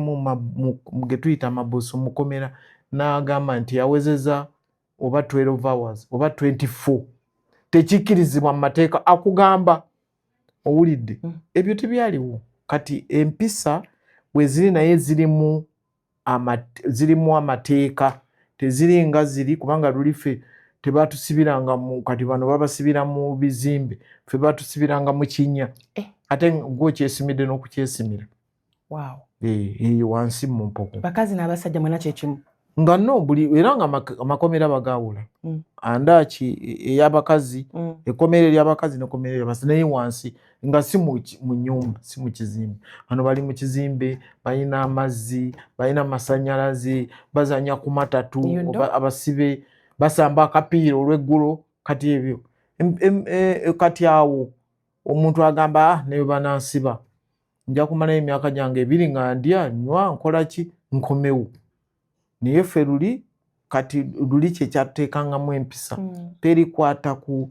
ge tuyita mabusu mukomera n'agamba nti yawezeza oba 12 hours oba 24 tekikkirizibwa mu mateeka akugamba owulidde ebyo tebyaliwo kati empisa bwe ziri naye zirimu amateeka teziri nga ziri kubanga lulife tebatusibiranga kati bano babasibira mu bizimbe ffe batusibiranga mu kinnya ate gw'okyesimidde n'okukyesimira eyo wansi mu mpoko bakazi n'abasajja mwena kyekimu nga no buli era nga amakomera bagawula andaki ey'abakazi ekkomera ery'abakazi n'ekkomera ery'abasajja naye wansi nga si mu nnyumba si mu kizimbe bano bali mu kizimbe balina amazzi balina amasannyalaze bazanya ku matatu abasibe basamba akapiira olw'eggulo kati ebyo kati awo omuntu agamba naye banansiba nja kumalayo emyaka gyange 2 nga ndya nywa nkola ki nkomewo naye ffe kati luli kyekyatuteekangamu empisa terikwata ku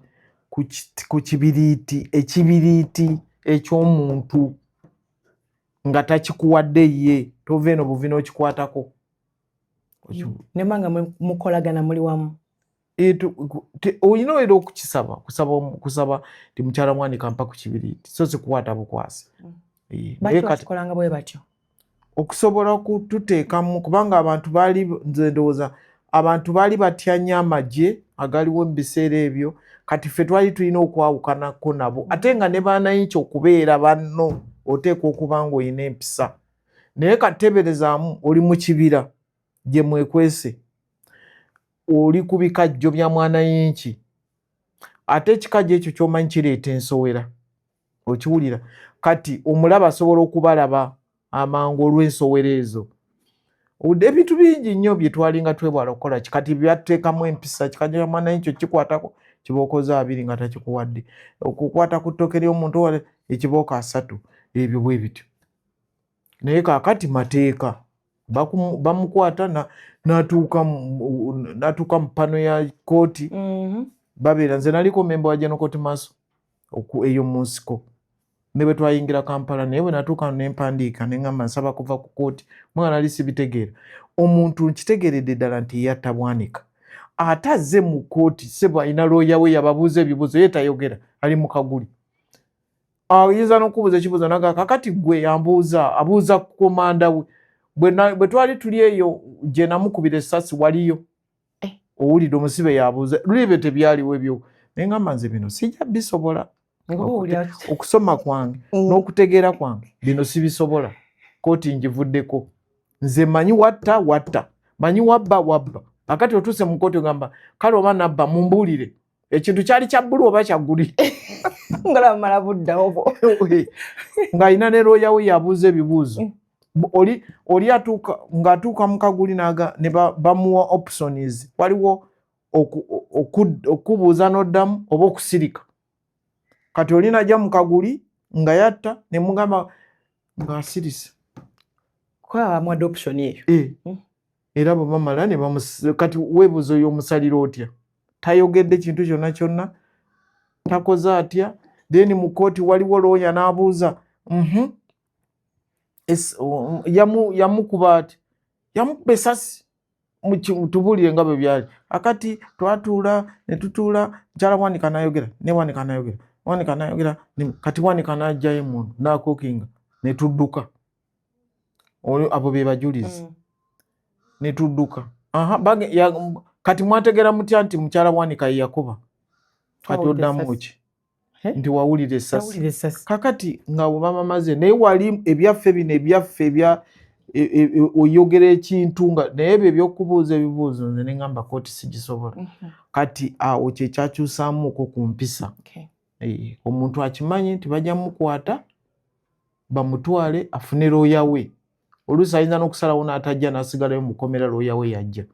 ekibiriiti eky'omuntu nga takikuwadde ye tova eno buvi n'okikwatako nemanga mukolagana muli wamu olina era kusaba ti mukyala Bwanika mpa ku kibiriiti so sikukwata bukwasi kolanga bwe batyo okusobola kututeekamu kubanga abantu nze ndowooza abantu baali batya nnyo amagye agaliwo mu biseera ebyo kati ffe twali tulina okwawukanako nabo ate nga ne baanayinki okubeera banno oteekwa okuba nga olina empisa naye kateberezaamu oli mu kibira gye mwekwese oli ku bikajjo bya mwanayinki ate ekikajjo ekyo ky'omanyi kireeta ensowera okiwulira kati omulaba asobola okubalaba amangu olw'ensowero ezo. Ebintu bingi nnyo bye twalinga twebwala okukola kati byatuteekamu empisa kikajja mwana ekyo kikwatako kibookoza 2 nga takikuwadde, okukwata ku ttooke ly'omuntu wale ekibooko 3, ebyo bwe bityo. Naye kaakati mateeka bamukwata n'atuuka mu pano ya kooti babeera nze naliko memba wa General Court Marshal eyo mu nsiko ne bwe twayingira Kampala, naye bwe natuuka n'empandiika ne ŋŋamba nsaba kuva ku kooti mwana nali sibitegeera. Omuntu nkitegeeredde ddala nti yatta Bwanika ate azze mu kooti ssebo alina looya we yababuuza ebibuuzo ye tayogera ali mu kaguli. Ayinza n'okubuuza ekibuuzo naga kakati gwe abuuza komanda we bwe twali tuli eyo gye namukubira essasi waliyo owulidde omusibe yabuuza libe tebyaliwo ebyo naye ŋŋamba nze bino sijja bisobola okusoma kwange n'okutegeera kwange bino sibisobola kooti ngivuddeko nze manyi watta manyi wabba akati otuuse mu kooti ogamba kale oba nabba mumbuulire ekintu kyali kya bbulu oba kyagguli ngalamala buddawo ng'alina ne looya we yabuuza ebibuuzo oli ng'atuuka mu kaguli ne bamuwa options waliwo okubuuza n'oddamu oba okusirika. Kati oli najja mu kaguli nga yatta ne mugamba ng'asirise kwabamuwadde option eyo era bwe bamala ne kati weebuuza oyo omusalira otya tayogedde kintu kyonna takoze atya. Then mu kooti waliwo looya n'abuuza yamukuba ati yamukuba essasi tubuulire nga bwe byali. Akati twatuula ne tutuula mukyala Bwanika n'ayogera ne Bwanika n'ayogera kati Bwanika n'ajjayo emundu n'akookinga ne tudduka. Abo be bajulizi ne tudduka. Kati mwategeera mutya nti mukyala Bwanika ye yakuba? Kati oddamu ki nti wawulira essasi? Kakati nga bwe bamaze naye wali ebyaffe bino ebyaffe oyogera ekintu nga naye ebyo ebyokubuuza ebibuuzo nze ne ŋŋamba kooti sigisobola. Kati awo kye kyakyusaamuuko ku mpisa. Omuntu akimanyi nti bajja mukwata bamutwale afune looya we. Oluusi ayinza n'okusalawo n'atajja n'asigalayo mukomera looya we yajja.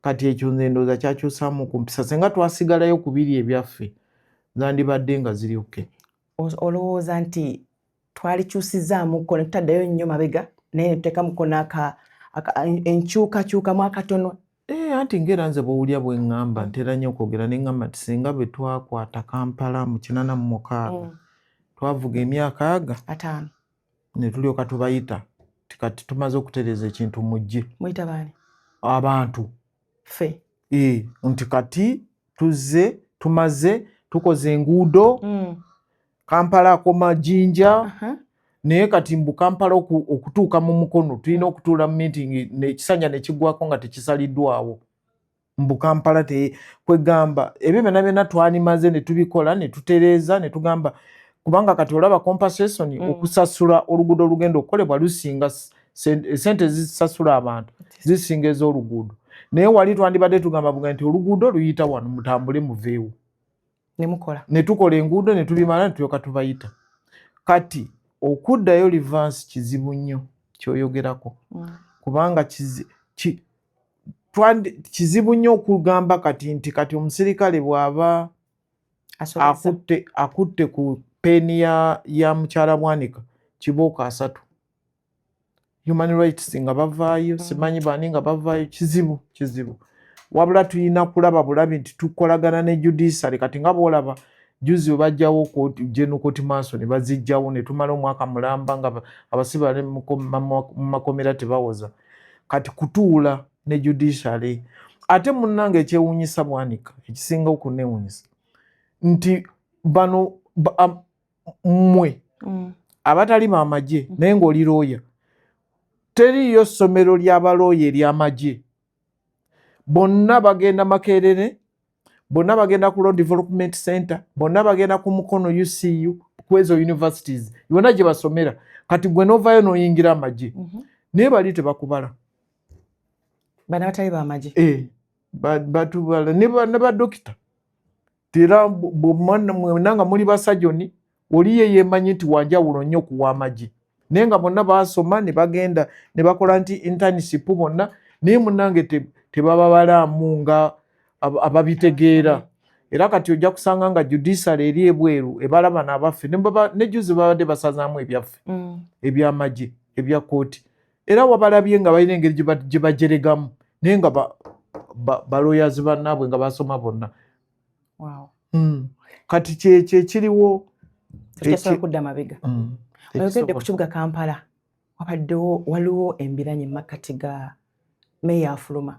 Kati ekyo nze ndowooza kyakyusaamu ku mpisa. Singa twasigalayo ku biri ebyaffe zandibadde nga ziri oke. Olowooza nti twalikyusizaamuko ne tutaddayo nnyo mabega naye ne tuteekamuko enkyukakyukamu akatono? Anti ng'era nze bw'owulya bwe ŋŋamba ntera nnyo okwogera ne ŋŋamba nti singa bwe twakwata Kampala mu 86 twavuga emyaka 5 ne tulyoka tubayita kati tumaze okutereeza ekintu mujje. Muyita baani? Abantu ffe nti kati tuzze tumaze tukoze enguudo Kampala akoma Jinja naye kati mbu Kampala okutuuka mu Mukono tulina okutuula mu meeting n'ekisanja ne kiggwako nga tekisaliddwawo mbu Kampala kwegamba ebyo byonna twanimaze ne tubikola ne tutereeza ne tugamba kubanga kati olaba compensation okusasula oluguudo olugenda okukolebwa lusinga sente zisasula abantu zisinga ez'oluguudo naye wali twandibadde tugamba buga nti oluguudo luyita wano mutambule muveewo ne tukola enguudo ne tubimala ne tulyoka tubayita. Kati okuddayo Livans kizibu nnyo kyoyogerako kubanga kizibu nnyo okugamba kati kati omusirikale bw'aba akutte ku peeni ya mukyala Bwanika kibooko 3 human rights nga bavaayo simanyi baani nga bavaayo kizibu wabula tulina kulaba bulabi nti tukolagana ne judiciary kati nga bw'olaba juzi we bajjawo General Court Marshal ne bazijjawo ne tumala omwaka mulamba nga abasibe mu makomera tebawoza kati kutuula ne judiciary. Ate munnange ekyewuunyisa Bwanika ekisinga okuneewuunyisa nti bano mmwe abatali b'amagye naye ng'oli looya teriyo ssomero ly'abalooya ery'amagye bonna bagenda Makerere bonna bagenda ku Road Development Center bonna bagenda ku Mukono UCU ku ezo universities yonna gye basomera kati gwe n'ovaayo n'oyingira amagye naye bali tebakubala bana batali b'amagye batubala ne badokita tera mwenanga muli basajoni oli ye yemanyi nti wanjawulo nnyo ku w'amagye naye nga bonna baasoma ne bagenda ne bakola nti internship bonna naye munnange tebaba balaamu nga ababitegeera era kati ojja kusanga nga judiciary eri ebweru ebalaba n'abaffe ne juzi babadde basazaamu ebyaffe ebyamagye ebya kooti era wabalabye nga balina engeri gye bajeregamu naye nga baloyazi bannaabwe nga basoma bonna. Kati kyekiriwo kudda mabega. Oyogedde ku kibuga Kampala waliwo embiranye emakkati ga Meya Afuluma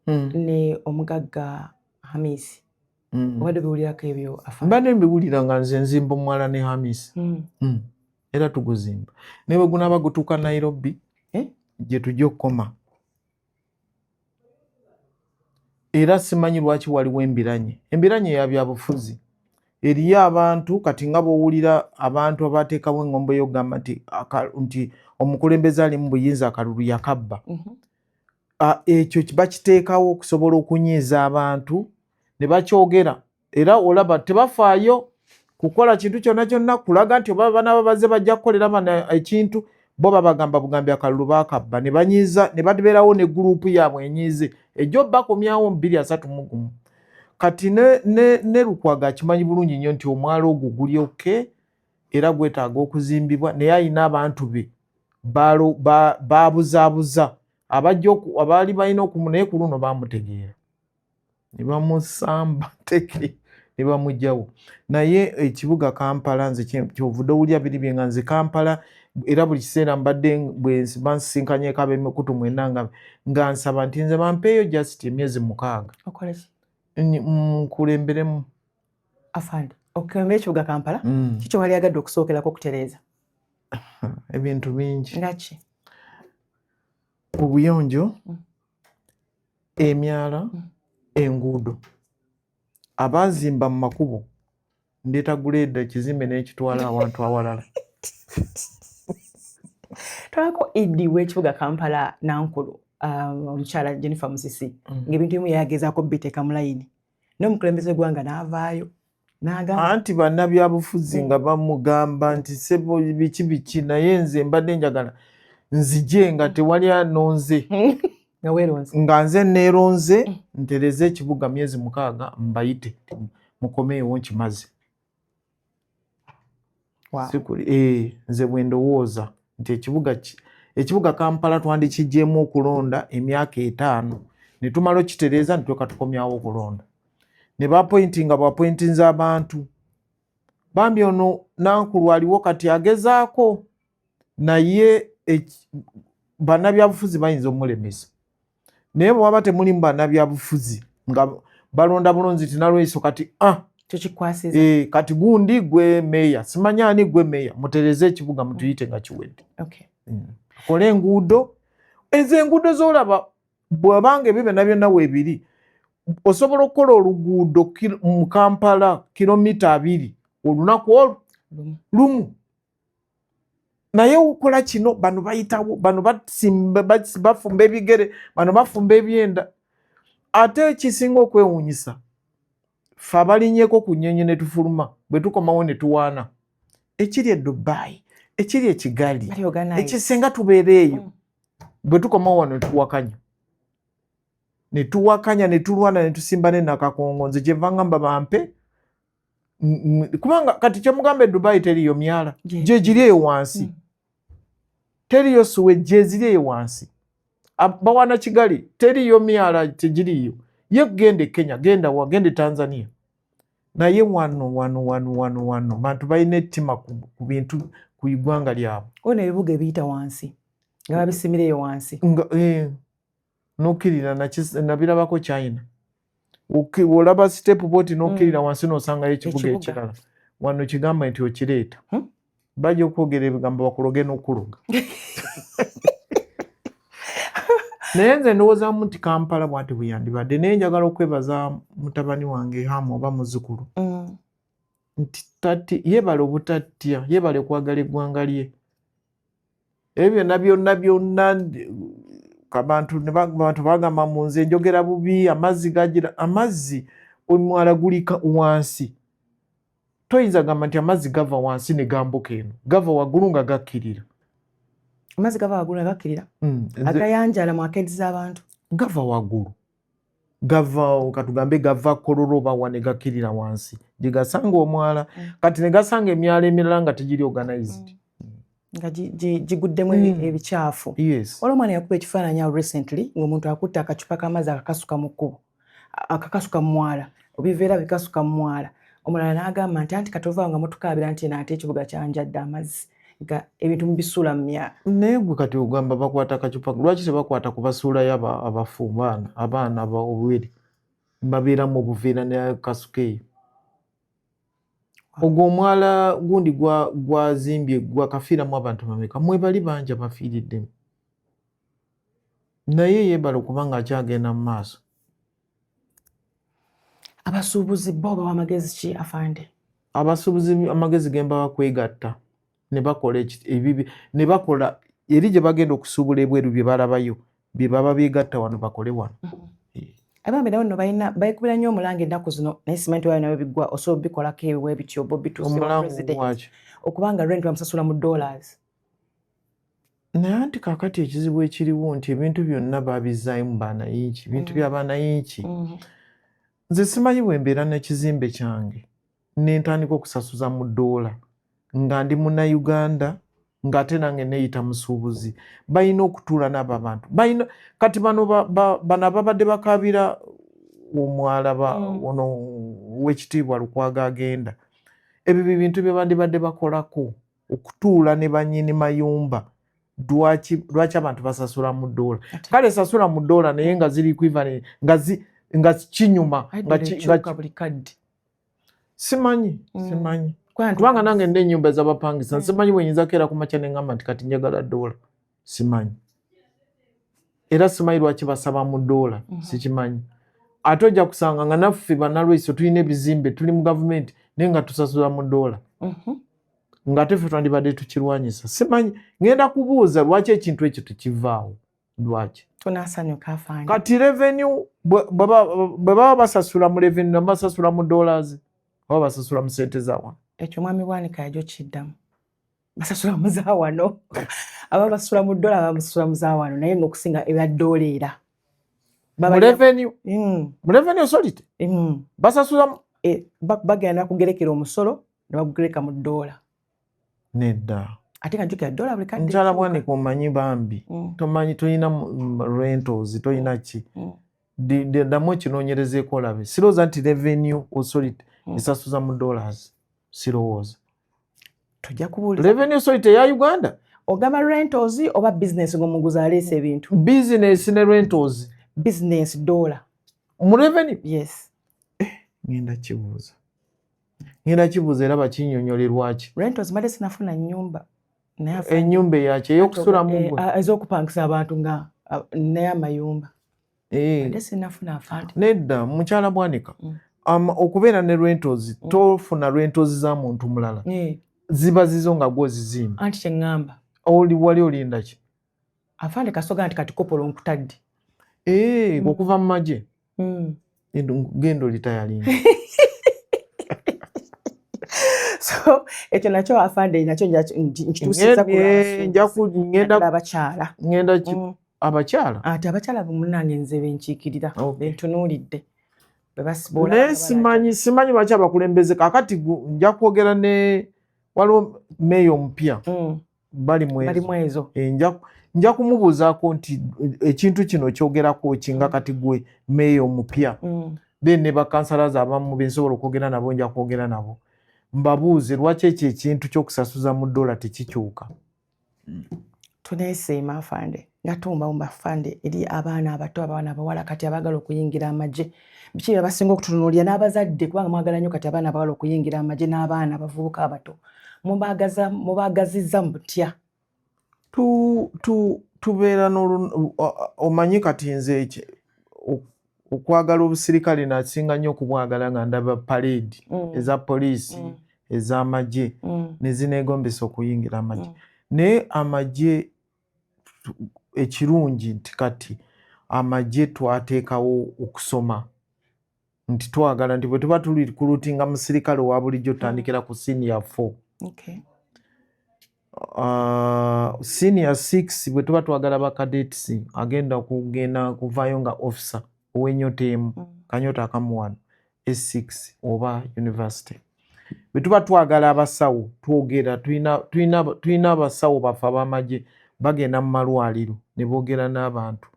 ne omugagga Hamisi. Obadde biwulirako ebyo afa? Mbadde mbiwulira nga nze nzimba omwala ne Hamisi era tuguzimba naye bwe gunaaba gutuuka Nairobi gye tujja okukoma era simanyi lwaki waliwo embiranye ya byabufuzi eriyo abantu kati nga bw'owulira abantu abateekawo eŋŋombo y'okugamba nti omukulembeze ali mu buyinza akalulu yakabba ekyo bakiteekawo okusobola okunyiiza abantu ne bakyogera era olaba tebafaayo kukola kintu kyonna kyonna kulaga nti oba banaaba bazze bajja kukolera bana ekintu bo babagamba bugambi akalulu baakabba ne banyiiza ne babeerawo ne guruupu yaabwe enyiize ejjo bakomyawo 231 kati ne Lukwago akimanyi bulungi nnyo nti omwalo ogwo guli oke era gwetaaga okuzimbibwa naye alina abantu be babuzaabuza abaali balina naye ku luno bamutegeera ne bamusamba teke ne bamugjawo naye ekibuga Kampala nze kyovudde owulira biri bye nga nze Kampala era buli kiseera mbadde bansisinkanyeko ab'emikutu mwena nga nsaba nti nze bampeeyo jasiti emyezi 6 nkulemberemu afande okulembera ekibuga Kampala kikyo wali agadde okusookerako okutereeza ebintu bingi ngaki obuyonjo emyala enguudo abaazimba mu makubo ndeeta guleeda ekizimbe n'ekitwala awantu awalala twalako Idi w'ekibuga Kampala Nankulu omukyala Jennifer Musisi ng'ebintu bimu yagezaako biteeka mu layini n'omukulembeze gwanga n'avaayo n'agamba anti bannabyabufuzi nga bamugamba nti sebo biki naye nze mbadde njagala nzije nga tewali anonze nga nze neeronze ntereze ekibuga myezi 6 mbayite mukomeewo nkimaze nze bwe ndowooza nti ekibuga Kampala twandikiggyemu okulonda emyaka 5 ne tumala okitereeza ne tuleka tukomyawo okulonda ne bapointinga bwapointinze abantu bambi ono Nankulu aliwo kati agezaako naye bannabyabufuzi bayinza omulemesa naye bwe waba temulimu bannabyabufuzi nga balonda bulonzi tinalweso kati kyekikwasiza kati gundi gwe meya simanyi ani gwe meya mutereze ekibuga mutuyite nga kiwedde kole enguudo ezo enguudo z'olaba bw'abanga ebyo byonna byonna weebiri osobola okukola oluguudo mu Kampala kilomita 2 olunaku olwo lumu naye ukola kino bano bayitawo bano bafumba ebigere bano bafumba ebyenda ate ekisinga okwewuunyisa ffe abalinyeko ku nnyonyi ne tufuluma bwe tukomawo ne tuwaana ekiri e Dubai ekiri e Kigali ekisenga tubeera eyo bwe tukomawo wano ne tuwakanya ne tulwana ne tusimba ne Nakakongo nze kyeva ngamba bampe kubanga kati kyemugamba e Dubai teriyo myala gye giri eyo wansi teriyo suwe gye ziri eyo wansi bawana Kigali teriyo myala tegiriyo ye genda e Kenya genda Tanzania naye wano bantu balina ettima ku bintu ku igwanga lyabwe ono ebibuga ebiyita wansi nga babisimireyo wansi nokkirira nabirabako China olaba step boti nokkirira wansi nosangayo ekibuga ekirala wano kigamba nti okireeta bajja okwogera ebigambo bakuloge n'okuloga naye nze ndowoozamu nti Kampala bwati bweyandibadde naye njagala okwebaza mutabani wange Hamu oba muzzukulu nti yebale obutatya yebale okwagala eggwanga lye ebyo byonna abantu bagamba mu nze njogera bubi amazzi gagira amazzi omwala guli wansi toyinza gamba nti amazzi gava wansi ne gambuka eno, gava waggulu nga gakkirira. Amazzi gava waggulu ne gakkirira agayanjala mu akeedi z'abantu gava waggulu, gava katugambe gava Kololo oba wa ne gakkirira wansi gye gasanga omwala kati ne gasanga emyala emirala nga tegiri organized nga giguddemu ebikyafu. Yes. Waliwo omwana yakuba ekifaananyi awo recently ng'omuntu akutte akacupa k'amazzi akakasuka mu kkubo, akakasuka mu mwala, obiveera bikasuka mu mwala. Omulala n'agamba nti anti katova nga mutukaabira nti nate ekibuga kyanjadde amazzi nga ebintu mubisuula mu myala. Naye gwe kati ogamba bakwata akacupa, lwaki tebakwata kubasuulayo abafu abaana obuwere babeeramu obuveera ne kasuka eyo? Ogwo omwala gundi gwazimbye gwakafiiramu abantu mameka? Mwebali bangi abafiiriddemu, naye yeebala okuba nga akyagenda mu maaso. Abasuubuzi bo bawa amagezi ki afande? Abasuubuzi amagezi gemba kwegatta ne bakola ebibi ne bakola eri gye bagenda okusuubula ebweru bye balabayo bye baba beegatta wano bakole wano. Abambi nabo nno bayikubira nnyo omulanga ennaku zino naye simanyi nti nabyo biggwa osobola obikolako ebiwe bityo oba obituusibwa president okubanga rent bamusasula mu dollars. Naye anti kaakati ekizibu ekiriwo nti ebintu byonna babizaayo mu baanayinki, ebintu by'abaanayinki. Nze simanyi bwe mbeera n'ekizimbe kyange n'entandika okusasuza mu ddoola nga ndi Munnayuganda ng'ate nange neeyita musuubuzi, balina okutuula n'abo abantu. Kati bano ababadde bakaabira omwala ono w'ekitiibwa Lukwago agenda, ebyo bintu bye bandibadde bakolako okutuula ne bannyini mayumba. Lwaki abantu basasula mu ddoola? Kale sasula mu ddoola naye nga ziri equivalent nga kinyuma nga buli kadde. Simanyi kubanga nange nina ennyumba ez'abapangisa, simanyi bwenyinza keera ku makya ne ngamba nti kati njagala ddoola, simanyi. Era simanyi lwaki basaba mu ddoola, sikimanyi. Ate ojja kusanga nga naffe bannalwaiso tulina ebizimbe, tuli mu gavumenti naye nga tusasula mu ddoola ng'ate ffe twandibadde tukirwanyisa. Simanyi, ngenda kubuuza lwaki ekintu ekyo tekivaawo, lwaki? Tunaasanyuka afande. Kati revenue bwe baba basasula mu revenue nabo basasula mu dollars oba basasula mu ssente za wano? Ekyo mwami Bwanika yajja okiddamu. Basasula mu za wano. Aba basasula mu ddoola aba basasula mu za wano naye ng'okusinga ebya ddoola era. Mu revenue? Mu revenue authority? Basasula bagenda kugerekera omusolo ne bagugereka mu ddoola. Nedda. Ate nga jjukira ddoola buli kadde. Mukyala Bwanika omanyi bambi. Tomanyi toyina rentals, toyina ki. Ddamu ekinoonyereza ekolabe. Sirowooza nti revenue authority esasuza mu dollars. Sirowooza. Tujja kubuuliza. Revenue authority ya Uganda? Ogamba rentals oba business ng'omuguzi aleese ebintu? Business ne rentals. Business dollar. Mu revenue? Yes. Ngenda kibuuza era bakinnyonnyolerwaki. Rentals mbadde sinafuna nnyumba. Ennyumba eyaki ey'okusulamu gwe? Ez'okupangisa abantu nga naye amayumba. Mbadde sinafuna afande. Nedda, mukyala Bwanika. Okubeera ne rentals, tofuna rentals za muntu mulala. Ziba zizo nga gw'ozizimba. Anti kye ŋŋamba. Wali olinda ki? Afande kasoga nti kati kopolo nkutadde. Okuva mu magye. Genda olitayalinga. So ekyo nakyo afande nakyo nkituusiza ngenda abakyala. Ngenda abakyala? Ati abakyala munnange nze benkiikirira bentunuulidde. Naye simanyi lwaki abakulembeze kaakati nja kwogera ne waliwo meeya omupya bali mu ezo. Nja kumubuuzaako nti ekintu kino kyogerako kinga kati gwe meeya omupya then ne bakansalaza abamu bensobola okwogera nabo nja kwogera nabo mbabuuze lwaki ekyo ekintu ky'okusasuza mu ddoola tekikyuka. Tuneesiima afande nga tuwumbawumba afande eri abaana abato abaana abawala kati abaagala okuyingira amagye biki bye basinga okutunuulira n'abazadde kubanga mwagala nnyo kati abaana abawala okuyingira amagye n'abaana abavubuka abato mubaagazizza mutya? Tubeera omanyi kati nze okwagala obusirikale nasinga nnyo okubwagala nga ndaba parade eza poliisi ez'amagye ne zineegombesa okuyingira amagye. Naye amagye ekirungi nti kati amagye twateekawo okusoma nti twagala nti bwe tuba tuli recruitinga musirikale wa bulijjo tutandikira ku senior 4. Okay. Senior 6 bwe tuba twagala ba cadets agenda kuvaayo nga officer ow'ennyota emu kanyota akamuwano S6 oba university. Bwe tuba twagala abasawo twogera tulina abasawo baffe ab'amagye bagenda mu malwaliro ne boogera n'abantu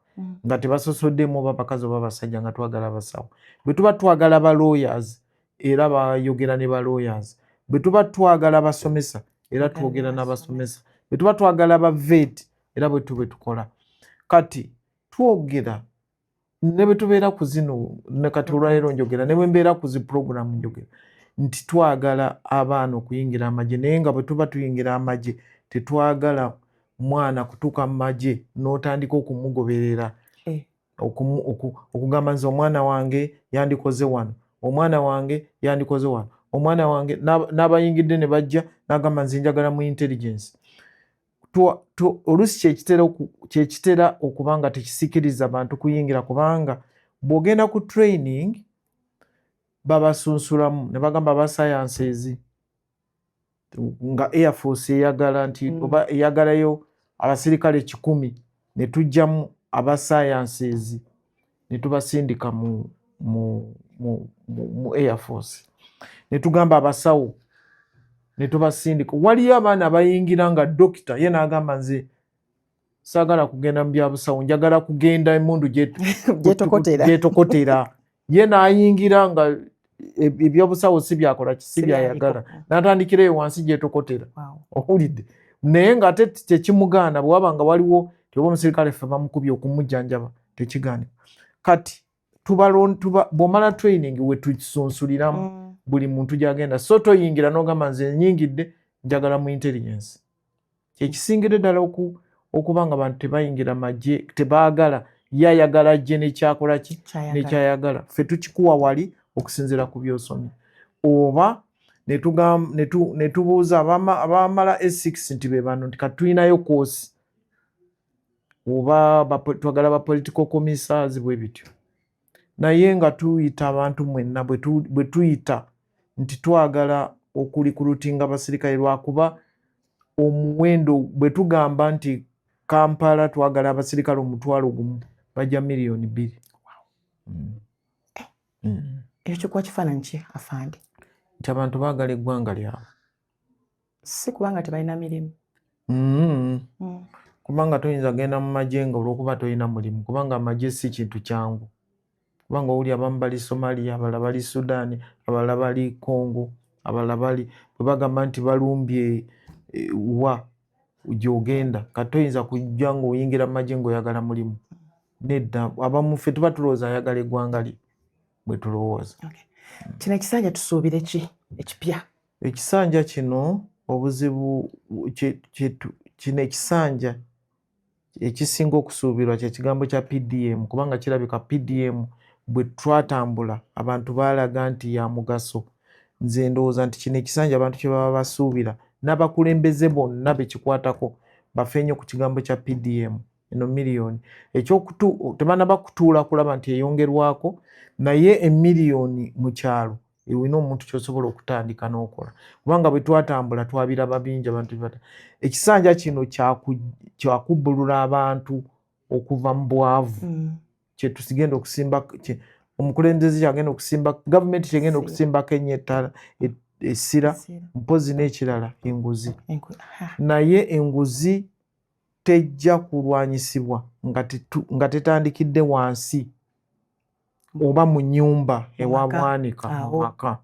nga tebasosoddemu oba bakazi oba basajja nga twagala abasawo. Bwe tuba twagala ba lawyers era bayogera ne ba lawyers. Bwe tuba twagala abasomesa era twogera n'abasomesa. Bwe tuba twagala ba vet era bwe tukola. Kati twogera ne bwe tubeera ku zino ne kati olwaleero njogera ne bwe mbeera ku zi program njogera nti twagala abaana okuyingira amagye naye nga bwe tuba tuyingira amagye tetwagala mwana kutuuka mu magye n'otandika okumugoberera okugamba nti omwana wange yandikoze wano, omwana wange yandikoze wano, omwana wange n'abayingidde ne bajja n'agamba nti njagala mu intelligence. Oluusi kyekitera okuba nga tekisikiriza abantu kuyingira kubanga bw'ogenda ku training babasunsulamu ne bagamba aba sciences nga Air Force eyagala nti oba eyagalayo abasirikale 100 ne tujjamu aba sciences ne tubasindika mu Air Force ne tugamba abasawo ne tubasindika. Waliyo abaana abayingira nga dokita ye n'agamba nze saagala kugenda mu byabusawo njagala kugenda emundu gyetokotera. Ye n'ayingira nga ebyobusawo si byakola si byayagala n'atandikirayo wansi gyetokotera. Owulidde naye nga ate tekimugaana bwe waba nga waliwo tioba omusirikale ffe bamukubye okumujjanjaba tekigaanibwa. Kati bw'omala training we tukisunsuliramu buli muntu gyagenda so toyingira n'ogamba nze nyingidde njagala mu intelligence. Kyekisingire ddala okuba nga abantu tebayingira magye tebaagala ye ayagala gye nekyakola ki nekyayagala. Ffe tukikuwa wali okusinziira ku byosomye oba ne tubuuza abamala S6 nti be bano nti katulinayo koosi oba twagala ba political commissars bwe bityo naye nga tuyita abantu mwenna bwe tuyita nti twagala okulikulutinga abasirikale lwakuba omuwendo bwe tugamba nti Kampala twagala abasirikale 1,000 bajja 2,000,000. Ekyo kuba kifaananyi ki afande? Nti abantu baagala eggwanga lyabwe si kubanga tebalina mirimu. Kubanga toyinza genda mu magye nga olw'okuba tolina mulimu kubanga amagye si kintu kyangu kubanga owuli abamu bali Somalia abalala bali Sudan abalala bali Congo abalala bali bwe bagamba nti balumbye wa gy'ogenda kati toyinza kujja ng'oyingira mu magye ng'oyagala mulimu nedda. Abamu ffe tuba tulowooza ayagala eggwanga lye bwe tulowooza. Kino ekisanja tusuubire ki ekipya? Ekisanja kino obuzibu kino ekisanja ekisinga okusuubirwa kye kigambo kya PDM kubanga kirabika PDM bwe twatambula abantu baalaga nti ya mugaso. Nze ndowooza nti kino ekisanja abantu kye baba basuubira n'abakulembeze bonna bekikwatako bafeenye ku kigambo kya PDM eno miliyoni tebanaba kutuula kulaba nti eyongerwako naye emiliyoni mu kyalo ewina omuntu kyosobola okutandika n'okola kubanga bwe twatambula twabiraba bingi abantu bibata. Ekisanja kino kyakubbulula abantu okuva mu bwavu kyetusigenda okusimba omukulembeze kyagenda okusimba gavumenti kyegenda okusimbako essira mpozi n'ekirala enguzi naye enguzi tejja kulwanyisibwa nga tetandikidde wansi oba mu nnyumba ewa bwanika mu maka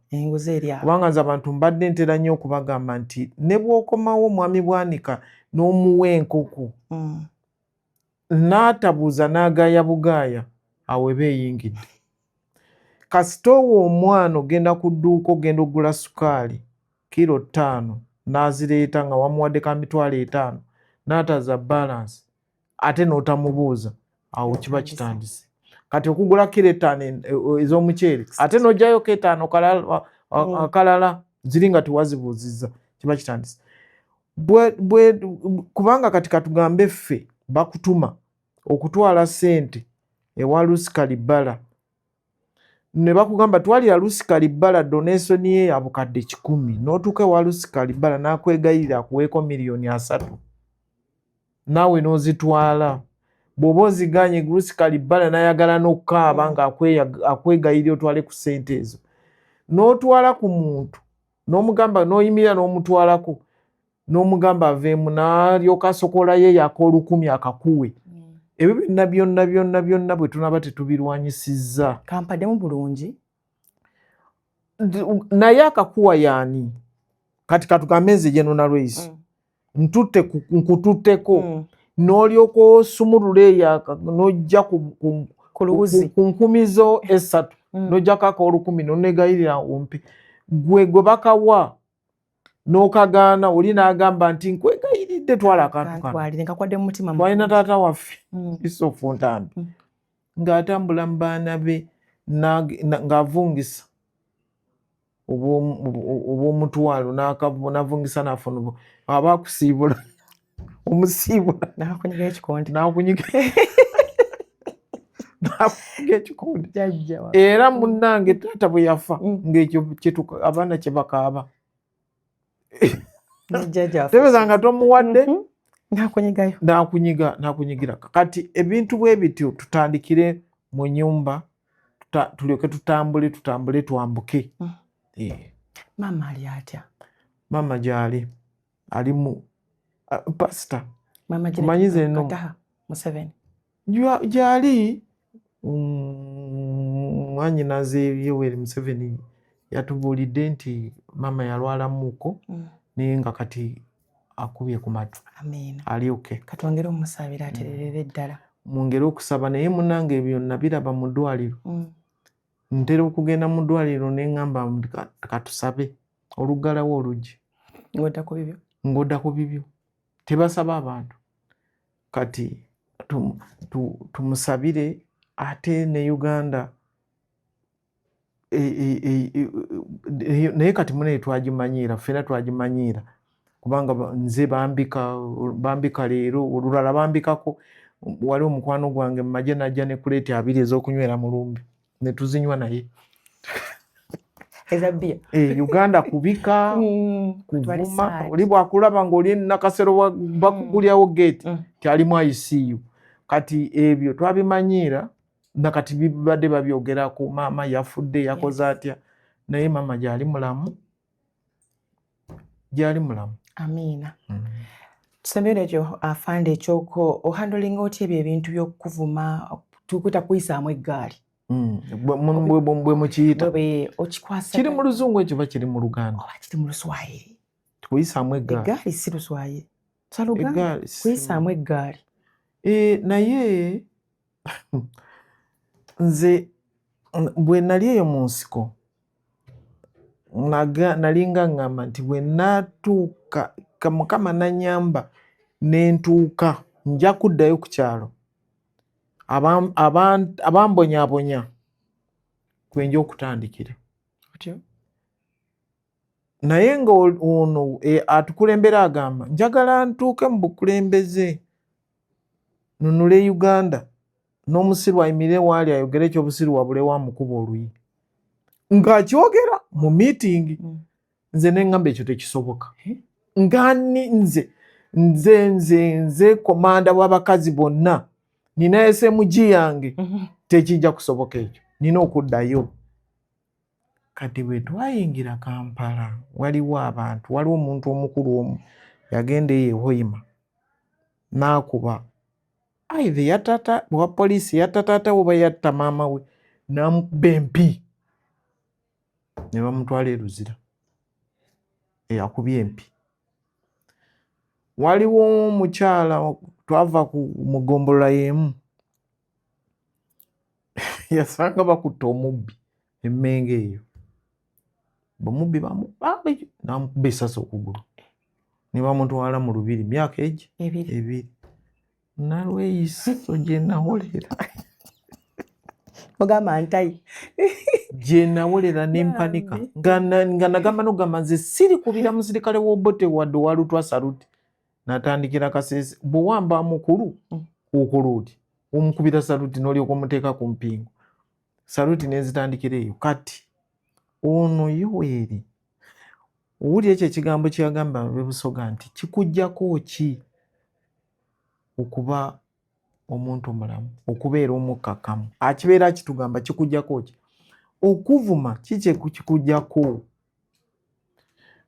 kubanga nze abantu mbadde ntera nnyo okubagamba nti ne bw'okomawo mwami bwanika n'omuwa enkoko n'atabuuza n'agaaya bugaaya awo eba eyingidde. Kasita owa omwana ogenda ku dduuka ogenda ogula sukaali kilo 5 n'azireeta nga wamuwadde ka mitwalo 5 n'ataza balance ate n'otamubuuza awo kiba kitandise. Kati okugula kilo 5 ez'omuceere ate n'ojjayo ko 5 akalala ziri nga tewazibuuzizza kiba kitandise. Kubanga kati katugambe ffe bakutuma okutwala ssente ewa Lusikali Bala ne bakugamba twalira Lucy Kalibala donation ye ya bukadde 100 n'otuuka wa Lucy Kalibala n'akwegayirira akuweeko $3,000,000 naawe n'ozitwala bw'oba oziganye Lucy Kalibala n'ayagala n'okukaaba nga akwegayirira otwale ku ssente ezo n'otwala ku muntu n'omugamba n'oyimirira n'omutwalako n'omugamba aveemu n'alyoka asokola ye yak'olukumi akakuwe ebyo byonna bwe tunaba tetubirwanyisizza kampaddemu bulungi naye akakuwa yaani kati katugambe nze General Race nkututteko n'olyoka osumulula eyaka n'ojja ku nkumizo 3 n'ojjako ak'olukumi n'onegayirira ompe gwe bakawa n'okagaana oli n'agamba nti nkwegayiridde twala akantu kano twalina taata waffe Isoofu Ntambi ng'atambula mu baana be ng'avungisa obw'omutwalo n'avungisa n'afuna aba akusiibula omusiibula n'akunyiga ekikondi ekikondi era munnange taata bwe yafa ng'ekyo abaana kye bakaaba tebezanga tomuwadde n'akunyigira kati ebintu bwe bityo tutandikire mu nnyumba tulyoke tutambule twambuke. Maama ali atya? Maama gy'ali ali mu pasita tumanyize no Museveni gy'ali mwanyinaze Yoweri Museveni yatubuulidde nti maama yalwalamuuko naye nga kati akubye ku matu. Amiina. Ali oke. Katwongere omusaabira atererere eddala. Mwongere okusaba naye munnange ebyo nabiraba mu ddwaliro. Ntera okugenda mu ddwaliro ne ŋŋamba katusabe oluggalawo oluggi. Ngodda ku bibyo. Tebasaba abantu. Kati tumusabire ate ne Uganda naye kati munaye twagimanyiira ffena twagimanyiira kubanga nze bambika leero olulala bambikako wali omukwano gwange mu magye najja ne kuleeti 2 ez'okunywera mu lumbi ne tuzinywa naye Uganda kubika kuvuma oli bwakulaba ng'oli nakasero bakugulyawo gate tyalimu ICU kati ebyo twabimanyiira nakati bibadde babyogerako maama yafudde yakoze atya naye maama gyali mulamu Amiina. Tusembere ekyo afande ekyoko ohandolinga otya ebyo ebintu by'okuvuma tukuta kuyisaamu eggaali bwe mukiyita okikwasa kiri mu luzungu ekyo ba kiri mu Luganda oba kiri mu Luswayiri kuyisaamu eggaali si Luswayiri kuyisaamu eggaali naye nze bwe nali eyo mu nsiko nalinga ŋŋamba nti bwe natuuka Mukama nanyamba nentuuka nja kuddayo ku kyalo abambonyaabonya kwenja okutandikira naye nga ono atukulembera agamba njagala ntuuke mu bukulembeze nunule Uganda n'omusiru ayimirire waali ayogere ekyobusiru wabule wa mukuba oluyi ng'akyogera mu miitingi nze neŋŋamba ekyo tekisoboka ngani nze komanda w'abakazi bonna nina SMG yange tekijja kusoboka ekyo nina okuddayo kati bwe twayingira Kampala waliwo omuntu omukulu omu yagenda eyo Hoima n'akuba either yatta wa poliisi yatta taata we oba yatta maama we n'amukuba empi ne bamutwala e Luzira eyakubye empi. Waliwo omukyala twava ku mugombolola y'emu yasanga bakutte omubbi emmenge eyo bamubbi n'amukuba essasi okugulu ne bamutwala mu lubiri myaka egi 2 nalweyiso gye nawolera ogamba ntayi gye nawolera n'empanika nga nagamba nogamba nze siri kubira musirikale w'obote wadde walutwa saluti natandikira Kasese bwe wamba mukulu okola oti omukubira saluti n'olyoka omuteeka ku mpingo saluti nezitandikira eyo. Kati ono Yoweri owulira ekyo ekigambo kyeyagamba Busoga nti kikujjako ki okuba omuntu omulamu, okubeera omukkakkamu, akibeera kitugamba kikujjako ki? Okuvuma kikujjako.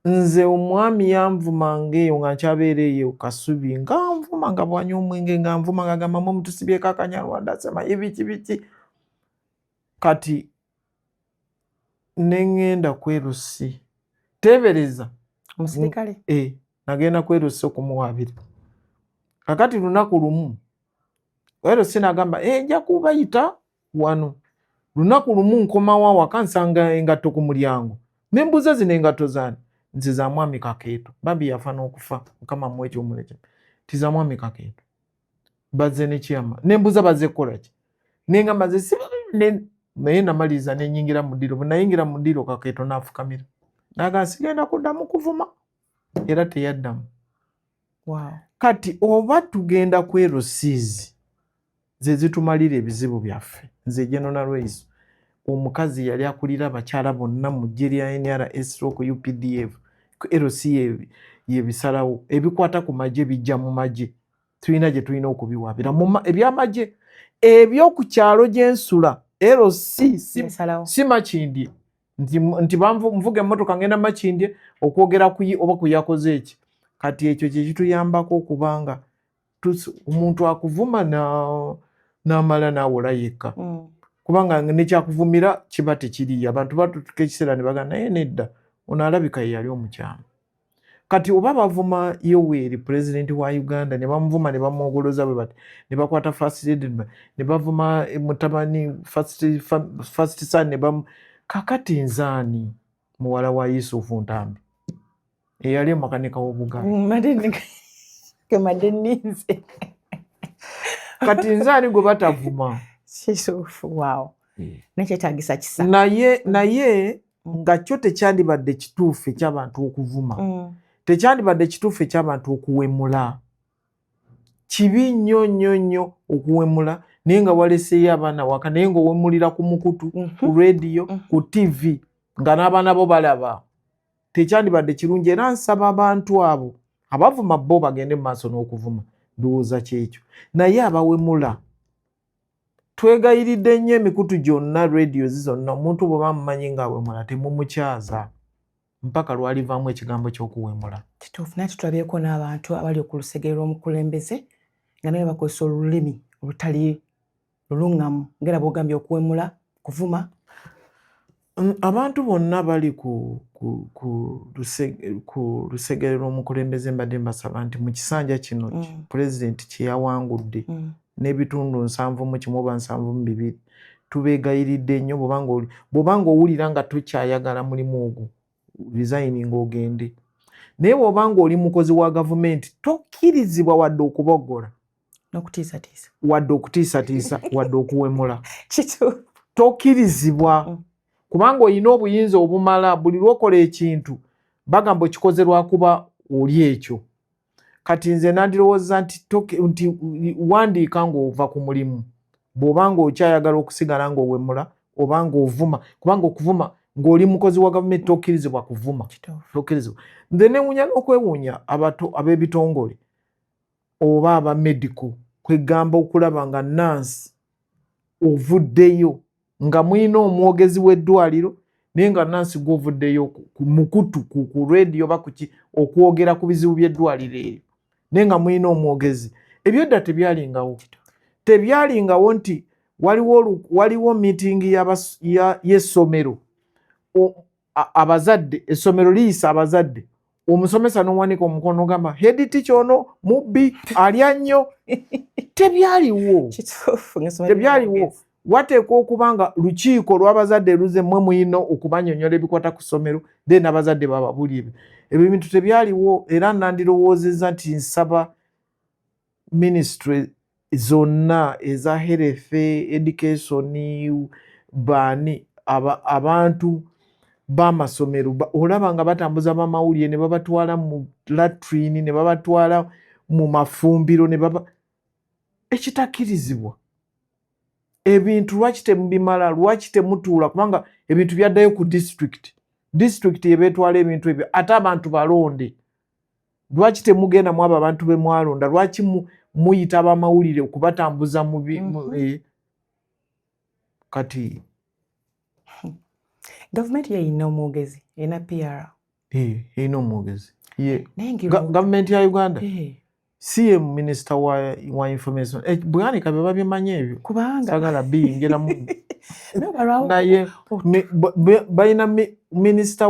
Nze omwami yanvuma ng'eyo nga nkyabeera eyo Kasubi, nga nvuma nga bwanywa omwenge, nga nvuma nga gambamu omutusibyeko akanyalwanda asema biki. Kati ne ŋŋenda kwerusi, teebereza omusirikale nagenda kwerusi okumuwaabira. Kakati lunaku lumu kwerusi nagamba nja kubayita wano. Lunaku lumu nkomawo awaka nsanga engatto ku mulyango, ne mbuuza zino engatto zaani? Nti za mwami Kakeeto. Bambi yafa n'okufa, Mukama muwe eky'omulekyo. Ti za mwami Kakeeto. Bazze ne kyama. Ne mbuuza bazze kukola ki? Ne ngamba nze naye namaliriza ne nnyingira mu ddiro. Bwe nayingira mu ddiro Kakeeto n'afukamira. N'agamba sigenda kuddamu kuvuma. Era teyaddamu. Wow. Kati oba tugenda kwerusiizi ze zitumalira ebizibu byaffe. Nze General Lweyiso, omukazi yali akulira abakyala bonna mu ggye lya NRS ku UPDF. LCA yebisalawo ebikwata ku magye bijja mu magye. Tulina gye tulina okubiwaabira ebyamagye ebyoku kyalo gy'ensula. LC si Makindye nti nvuga emmotoka ngenda Makindye okwogera oba kuyakoze eki. Kati ekyo kye kituyambako okubanga omuntu akuvuma n'amala n'awola yekka. Kubanga nekyakuvumira kiba tekiriyo. Abantu batutuka ekiseera ne bagamba naye nedda ono alabika ye yali omukyama. Kati oba bavuma Yoweri pulezidenti wa Uganda ne bamuvuma ne bamwogoloza bwe bati, ne bakwata first lady ne bavuma mutabani first son ne kakati nzaani muwala wa Yusufu Ntambi eyali makanika w'Obuganda. Kati nzaani gwe batavuma. Wow. Nekyetaagisa kisa. Naye nga kyo tekyandibadde kituufu eky'abantu okuvuma. Tekyandibadde kituufu eky'abantu okuwemula. Kibi nnyo okuwemula naye nga waleseeyo abaana waka, naye ng'owemulira ku mukutu, ku rediyo, ku TV, nga n'abaana bo balaba. Tekyandibadde kirungi. Era nsaba abantu abo abavuma bo bagende mu maaso n'okuvuma. Ndowooza kyekyo. Naye abawemula twegayiridde nnyo emikutu gyonna, rediyo zonna, omuntu bwe bamumanyi ng'awemula temumukyaza mpaka lwalivaamu ekigambo ky'okuwemula. Kituufu. Naye tutulabyeko n'abantu abali ku lusegere lw'omukulembeze nga naye bakozesa olulimi olutali luluŋŋamu ng'era bw'ogambye okuwemula, kuvuma. Abantu bonna bali ku lusegere lw'omukulembeze mbadde mbasaba nti mu kisanja kino pulezidenti kye yawangudde n'ebitundu 7 oba 7 tubeegayiridde nnyo. Bw'obanga owulira nga tokyayagala mulimu ogwo, resigning ogende. Naye bw'obanga oli mukozi wa gavumenti tokkirizibwa wadde okuboggola, wadde okutiisatiisa, wadde okuwemula. Tokkirizibwa. Kubanga olina obuyinza obumala. Buli lwokola ekintu bagamba okikoze lwakuba oli ekyo. Kati nze nandirowooza nti wandiika ng'ova ku mulimu bw'obanga okyayagala okusigala ng'owemula obanga ovuma. Kubanga okuvuma ng'oli mukozi wa gavumenti tokkirizibwa kuvuma. Tokkirizibwa. Nze newuunya n'okwewuunya ab'ebitongole oba aba medical kwegamba okulaba nga nansi ovuddeyo nga mulina omwogezi w'eddwaliro naye nga nansi gw'ovuddeyo ku mukutu ku rediyo oba kuki okwogera ku bizibu by'eddwaliro eryo naye nga mulina omwogezi. Ebyo dda tebyalingawo. Tebyalingawo nti waliwo miitingi y'essomero, abazadde, essomero liyisa abazadde, omusomesa n'owanika omukono ogamba head teacher ono mubbi alya nnyo. Tebyaliwo. Tebyaliwo. Wateekwa okuba nga lukiiko lw'abazadde luze mmwe mulina okubanyonnyola ebikwata ku ssomero then abazadde bababulire. Ebyo bintu tebyaliwo. Era nandirowoozezza nti nsaba ministry zonna eza health, education, abantu b'amasomero olaba nga batambuza bamawulire ne babatwala mu latrine ne babatwala mu mafumbiro ekitakkirizibwa. ebintu lwaki temubimala, lwaki temutuula, kubanga ebintu byaddayo ku disitulikiti yebeetwala ebintu ebyo, ate abantu balonde. Lwaki temugenda mu abo abantu be mwalonda, lwaki muyita abamawulire okubatambuza kati gavumenti yeyina omwogezi, erina PR. Erina omwogezi. Gavumenti ya Uganda si ye minisita wa information. Bwanika bye babimanyi ebyo. Kubanga sagala biyingiramu. Naye balina minisita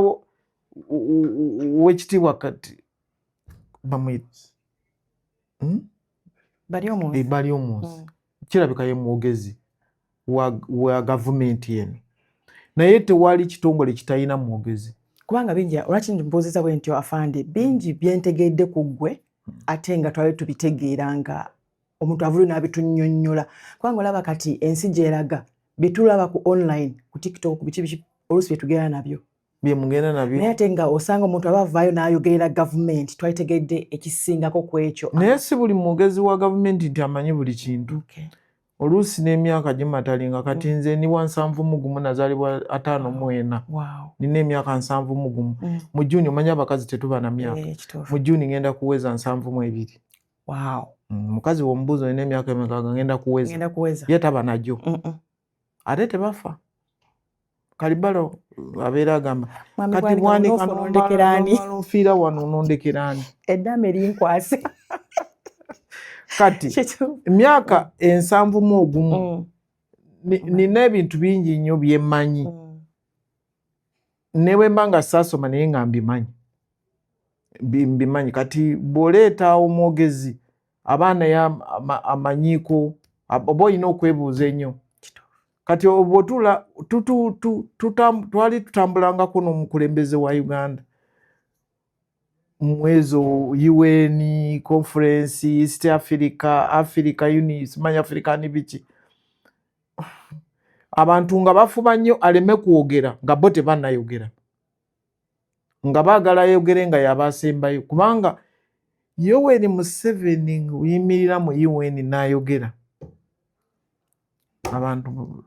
w'ekitiibwa kati bamwita bali omunsi. Kirabika ye mwogezi wa gavumenti eno. Naye tewali kitongole kitalina mwogezi. Kubanga bingi olwaki mbuuziza bwe ntyo afande, bingi byentegedde ku ggwe ate nga twali tubitegeera nga omuntu avulu n'abitunnyonnyola. Kubanga olaba kati ensi gyeraga bitulaba ku online, ku TikTok, ku biki oluusi bye tugenda nabyo. Mugenda nabyo. Naye ate nga osanga omuntu aba avaayo n'ayogerera gavumenti, twalitegedde ekisingako ku ekyo. Naye si buli mwogezi wa gavumenti nti amanyi buli kintu. Oluusi n'emyaka gimatalinga kati nze ni wa 71 nazaalibwa 54. Nina emyaka 71. Mu Juni omanya abakazi tetuba na myaka. Mu Juni ngenda kuweza 72. Mukazi w'omubuuzo nina emyaka emekaaga ngenda kuweza. Ye taba najjo. Ate tebafa. Kalibalo abeera agamba kati bwanika n'onfiira wano onondekerani. Eddaame linkwase. Kati emyaka 71 nina ebintu bingi nnyo bye mmanyi. Ne bwe mba nga saasoma naye nga mbimanyi. Kati bw'oleeta omwogezi abaana amanyiiko oba olina okwebuuza ennyo. Kati obwotula twali tutambulangako n'omukulembeze wa Uganda mwezo UN conference, East Africa Union, simanya Africa ni biki. Abantu nga bafuba nnyo aleme kwogera nga bo tebannayogera, nga baagala yogere nga yabasembayo, kubanga Yoweri Museveni uyimirira mu UN n'ayogera abantu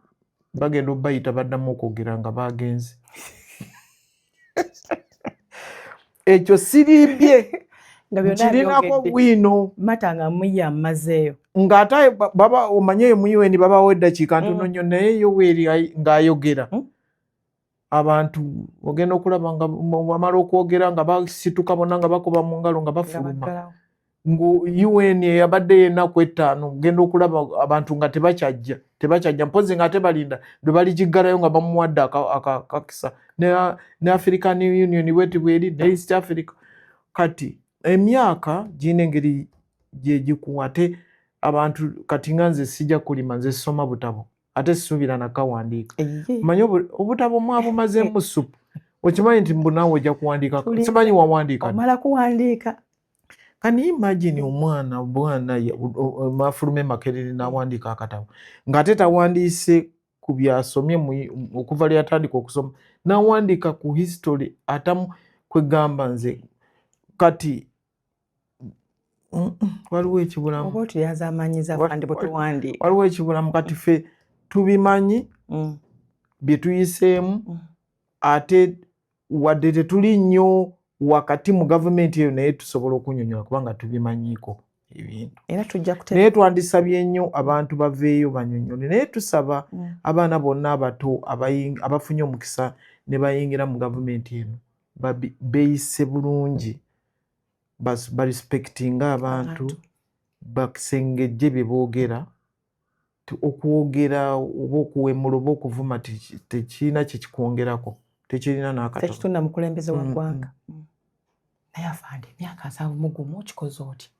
bagenda obayita baddamu okwogera nga bagenze. Ekyo sirimbye kirinako bwino matanga muya mazeeyo ng'ate baba omanye mu UN babawo eddakiika ntono nnyo, naye Yoweri ng'ayogera abantu ogenda okulaba nga bamala okwogera nga basituka bonna nga bakuba mu ngalo nga bafuluma. Ngu UN yabadde y'ennaku 5 genda okulaba abantu nga tebakyajja mpozi ng'ate balinda lwe baligiggalayo nga bamuwadde akakisa ne African Union bweti bweri ne East Africa. Kati emyaka giyina engeri gye gikuwa. Ate abantu kati nga nze sijja kulima, nze soma butabo ate sisuubira nakawandiika. Manyi obutabo mwabumazeemu supu, okimanyi nti mbunaawe ojja kuwandiika, simanyi wawandiika omala kuwandiika. Can you imagine omwana Mafulume Makerere n'awandiika akatabo ng'ate tawandiise ku byasomye okuva lyatandika okusoma, n'awandiika ku history atamu kwegamba nze. Kati waliwo ekibulamu, oba otuyaza amanyiza kandi bwetuwandiika, waliwo ekibulamu. Kati ffe tubimanyi bye tuyiseemu, ate wadde tetuli nnyo wakati mu gavumenti eyo, naye tusobola okunyonyola kubanga tubimanyiiko ebintu. Era tujja naye twandisabye nnyo abantu baveeyo banyonyole, naye tusaba abaana bonna abato abafunye omukisa ne bayingira mu gavumenti eno beeyise bulungi, barespectinga abantu, basengejje bye boogera. Okwogera oba okuwemula oba okuvuma tekirina kye kikwongerako, tekirina n'akatono. Tekitunda mukulembeze wa ggwanga. Naye afande emyaka 71 okikoze oti?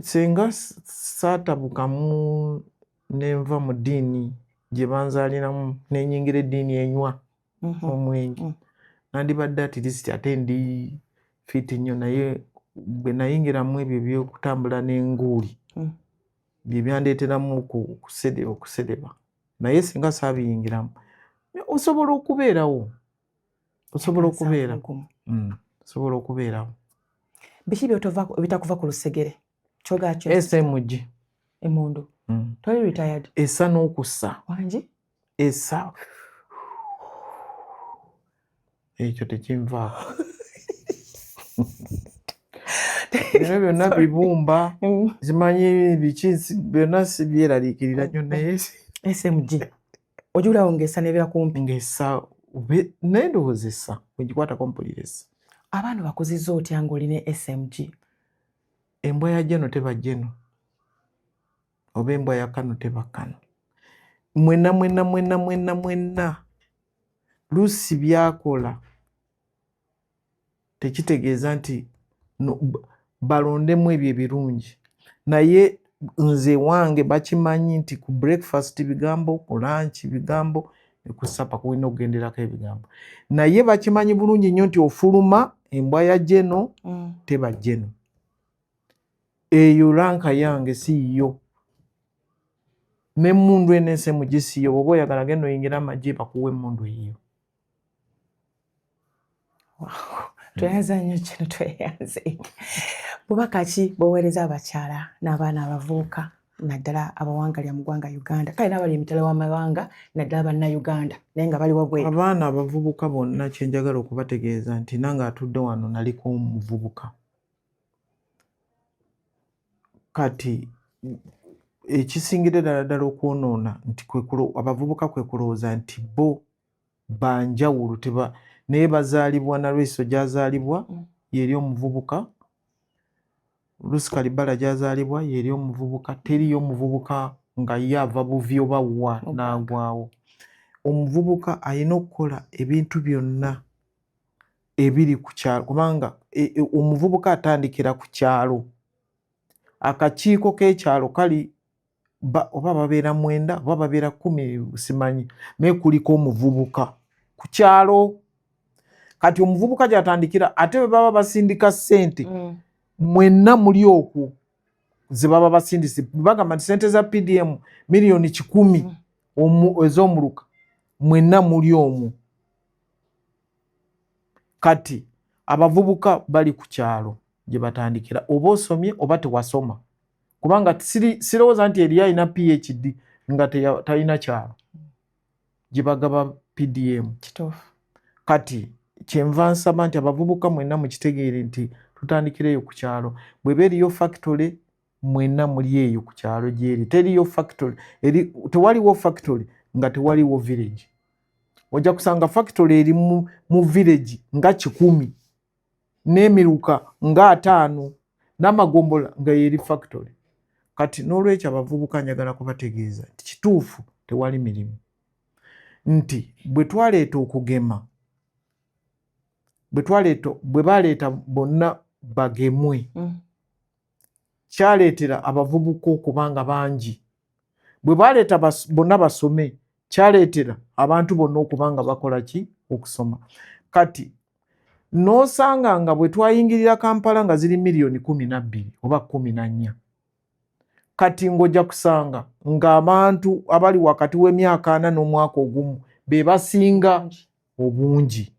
Singa saatabukamu nenva mu ddiini gye banzaaliramu nenyingira eddiini enywa omwenge, nandibadde at least ate ndi fiti nnyo. Naye bwe nayingiramu ebyo byokutambula n'enguuli bye byandeeteramu okusedeba. Naye singa saabiyingiramu osobola okubeerawo, osobola okubeerawo. Biki bitakuva ku lusegere? SMG Emondo. Toli retired. Essa n'okussa. Wangi? Essa. Ekyo tekinvaako. Bino byonna bibumba. Zimanyi biki byonna sibyeraliikirira nnyo naye SMG. Ojulawo ng'essa n'ebeera kumpi. Ng'essa naye ndowooza essa wegikwatako mpulira essa. Abaana bakuzizza otya ng'olina SMG? Embwa ya Jeno teba Jeno. Oba embwa ya Kano teba Kano. Mwenna. Luusi byakola tekitegeeza nti balondemu ebyo ebirungi. Naye nze wange bakimanyi nti ku breakfast bigambo, ku lunch bigambo, ku supper kulina okugenderako ebigambo. Naye bakimanyi bulungi nnyo nti ofuluma embwa ya Jeno teba Jeno. Eyo ranka yange siiyo. N'emmundu enense mugisiyo bw'oba oyagala genda oyingira amagye bakuwa emmundu eyo. Tweyanza nnyo kino tweyanze. Bubaka ki bw'oweereza abakyala n'abaana abavubuka naddala abawangalya mu ggwanga Uganda kale n'abali emitala w'amawanga naddala bannayuganda naye nga bali wabweru? Abaana abavubuka bonna kye njagala okubategeeza nti nange atudde wano naliko omuvubuka. Kati ekisingire ddala okwonoona nti abavubuka kwe kulowooza nti bo banjawulo naye bazaalibwa na Lweso gy'azaalibwa yeri omuvubuka. Lucy Kalibala gy'azaalibwa yeri omuvubuka. Teriyo omuvubuka nga ye ava buvi oba wa n'agwawo. Omuvubuka alina okukola ebintu byonna ebiri ku kyalo kubanga omuvubuka atandikira ku kyalo. Akakiiko k'ekyalo kali oba babeera 9 oba babeera 10 simanyi naye kuliko omuvubuka ku kyalo. Kati omuvubuka gy'atandikira ate bwe baba basindika ssente mwenna muli okwo ze baba basindise. Bagamba nti ssente za PDM miliyoni 10 ez'omuluka mwenna muli omwo. Kati abavubuka bali ku kyalo gye batandikira oba osomye oba tewasoma kubanga sirowooza nti eri alina PhD nga talina kyalo gye bagaba PDM. Kituufu. Kati kyenva nsaba nti abavubuka mwenna mukitegeere nti tutandikireyo ku kyalo. Bw'eba eriyo factory mwenna muli eyo ku kyalo gyeri. Teriyo factory tewaliwo factory nga tewaliwo village. Ojja kusanga factory eri mu village nga 10 n'emiruka nga 5 n'amagombola nga yeri factory. Kati n'olwekyo abavubuka njagala kubategeeza nti kituufu tewali mirimu. Nti bwe twaleeta okugema bwe baleeta bonna bagemwe kyaleetera abavubuka okubanga bangi. Bwe baleeta bonna basome kyaleetera abantu bonna okubanga bakola ki? Okusoma. Kati n'osanga nga bwe twayingirira Kampala nga ziri miliyoni 12 oba 14. Kati ng'ojja kusanga ng'abantu abali wakati w'emyaka 4 n'omwaka ogumu be basinga obungi.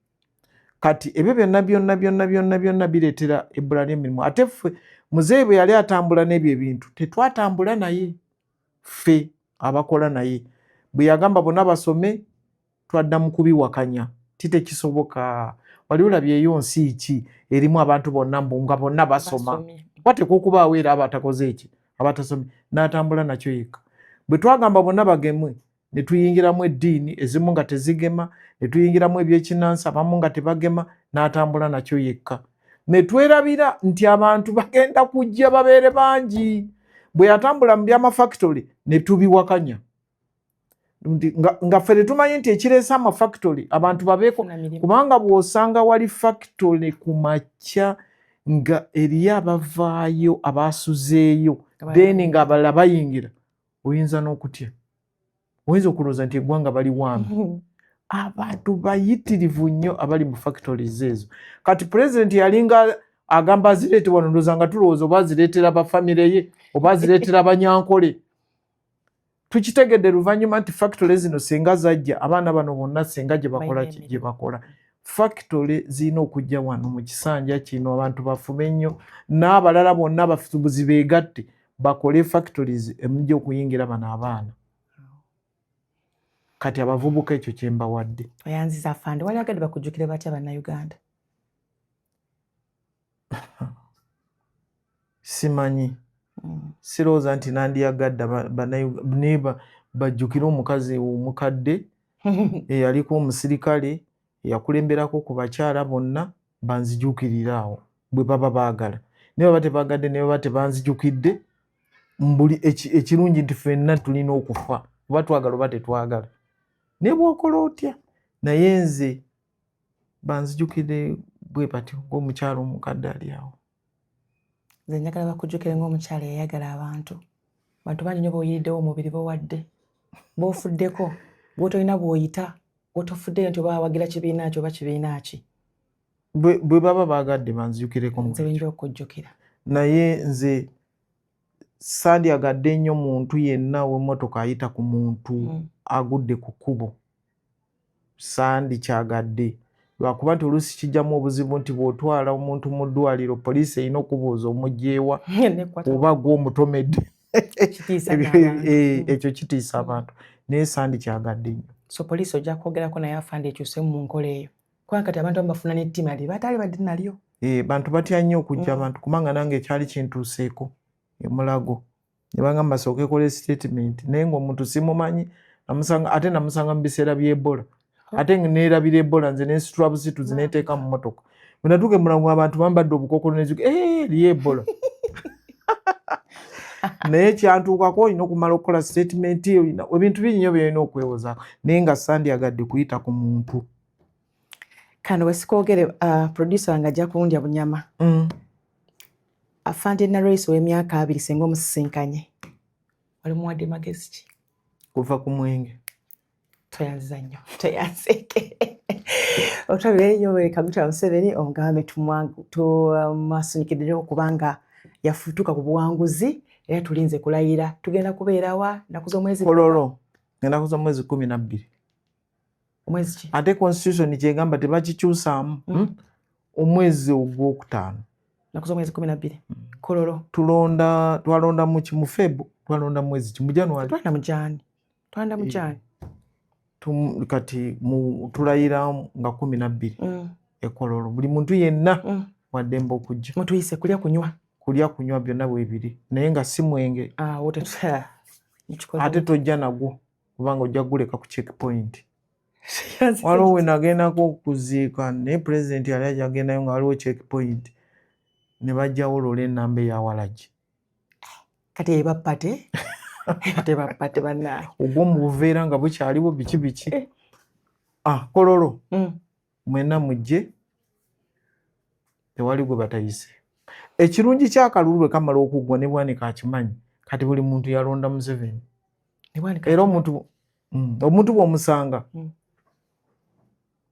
Kati ebyo byonna bireetera ebbula ly'emirimu. Ate ffe muzeeyi bwe yali atambula n'ebyo ebintu tetwatambula naye. Ffe abakola naye bwe yagamba bonna basome twaddamu kubiwakanya titekisoboka. Wali olabyeyo nsi ki erimu abantu bonna nga bonna basoma wateeka okubaawo era abatakoze eki abatasomye n'atambula nakyo yekka. Bwe twagamba bonna bagemwe ne tuyingiramu eddiini ezimu nga tezigema, ne tuyingiramu ebyekinansi abamu nga tebagema, n'atambula nakyo yekka. Ne twerabira nti abantu bagenda kujja babeere bangi. Bwe yatambula mu by'amafactory ne tubiwakanya. Nga ffe tumanyi nti ekireese amafactory abantu babeeko kubanga bw'osanga wali factory ku makya nga eriyo abavaayo abaasuzeeyo then nga abalala bayingira oyinza n'okutya. Oyinza okulowooza nti eggwanga bali wambi. Abantu bayitirivu nnyo abali mu factories ezo. Kati president yalinga agamba azireete wano ndowooza nga tulowooza oba azireetera bafamire ye oba azireetera banyankole. Tukitegedde luvannyuma nti factory zino senga zajja abaana bano bonna senga gye bakola. Factory zirina okujja wano mu kisanja kino abantu bafume nnyo n'abalala bonna abafubuzi beegatte bakole factories emujja okuyingira bano abaana. Kati abavubuka ekyo kye mbawadde. Oyanziza afande wali agadde bakujjukire batya bannayuganda? Simanyi. Sirowooza nti nandiyagadda bajjukire omukazi omukadde eyaliko omusirikale eyakulemberako ku bakyala bonna banzijukirire awo bwe baba baagala. Naye baba tebaagadde ne baba tebanzijukidde mbuli ekirungi nti ffenna tulina okufa kuba twagala oba tetwagala. Ne bw'okola otya naye nze banzijukire bwe batyo ng'omukyala omukadde ali awo. Nze njagala bakujjukire ng'omukyala eyayagala abantu. Bantu bangi nnyo b'oyiriddewo omubiri bowadde b'ofuddeko bw'otolina bw'oyita bw'otofuddeyo nti oba wagira kibiina ki oba kibiina ki. Bwe baba baagadde banzijukireko nze benja okujjukira. Naye nze sandyagadde nnyo muntu yenna w'emmotoka ayita ku muntu agudde ku kkubo. Sandikyagadde lwakuba nti oluusi kijjamu obuzibu nti bw'otwala omuntu mu ddwaliro poliisi erina okubuuza omugyewa oba gw'omutomedde. Ekyo kitiisa abantu. Naye sandikyagadde nnyo. So poliisi ojja kwogerako naye afande ekyuse mu nkola eyo. Kubanga kati abantu bafuna n'ettima lye bataali badde nalyo. Bantu batya nnyo okujja abantu kubanga nange kyali kintuuseeko emulago. Ne bagamba basooke kola statement naye ng'omuntu simumanyi ate namusanga mu biseera by'Ebola. Ate neerabira Ebola nze n'ensitula busituzi neeteeka mu mmotoka. Bwe natuuka emulago abantu bambadde obukookolo nezuka eriyo Ebola. Naye kyantuukako olina okumala okukola statement eyo ebintu bingi nnyo byolina okwewozaako naye nga sandyagadde kuyita ku muntu. Kano bwe sikoogere producer wange ajja kundya bunyama. Afande Narrows ow'emyaka 2 singa omusisinkanye wali muwadde magezi ki? Kuva ku mwenge. Toyanziza nnyo toyanzeeke. Otwabire Yoweri Kaguta Museveni omugambe tumasonyikidde nnyo okubanga yafutuka ku buwanguzi era tulinze kulayira tugenda kubeerawa naku z'omwezi Kololo ennaku z'omwezi 12. Omwezi ki? Ate constitution kyegamba tebakikyusaamu. Omwezi ogwokutaano. Naku z'omwezi 12. Kololo. Twalonda mu February, twalonda mwezi ki mu January. Twalonda mu January. Kati tulayira nga 12. Ekololo buli muntu yenna waddembe okujja. Mutuyise kulya kunywa byonna bwebiri naye nga si mwenge. Ate tojja nagwo kubanga ojja guleka ku checkpoint. Waliwo we nagendako okuziika naye pulezidenti yali agendayo nga waliwo checkpoint ne bajjawo lola ennamba eya Walagi. Kati ebappate tebappate bannaaye. Ogwo mu buveera nga bukyaliwo biki. Kololo mwenna mujje tewali gwe batayise. Ekirungi ky'akalulu bwe kamala okuggwa ne Bwanika akimanyi kati buli muntu yalonda Museveni. Era omuntu bw'omusanga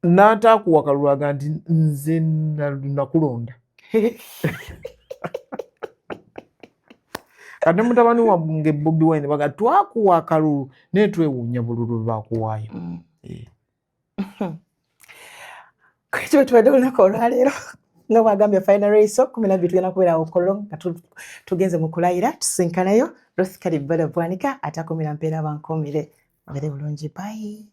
n'ataakuwa kalulu aga nti nze nakulonda. Kati mutabani wange Bobi Wine baga twakuwa akalulu naye twewuunya bululu lwakuwaayo. Kwekyo tubadde olunaku olwaleero nga bwagambye Final Race 12 tugenda kubeerawo Kololo nga tugenze mu kulayira tusinkanayo Ruth Kadibala Bwanika ate akumira mpeera bankomire. Abere bulungi bye.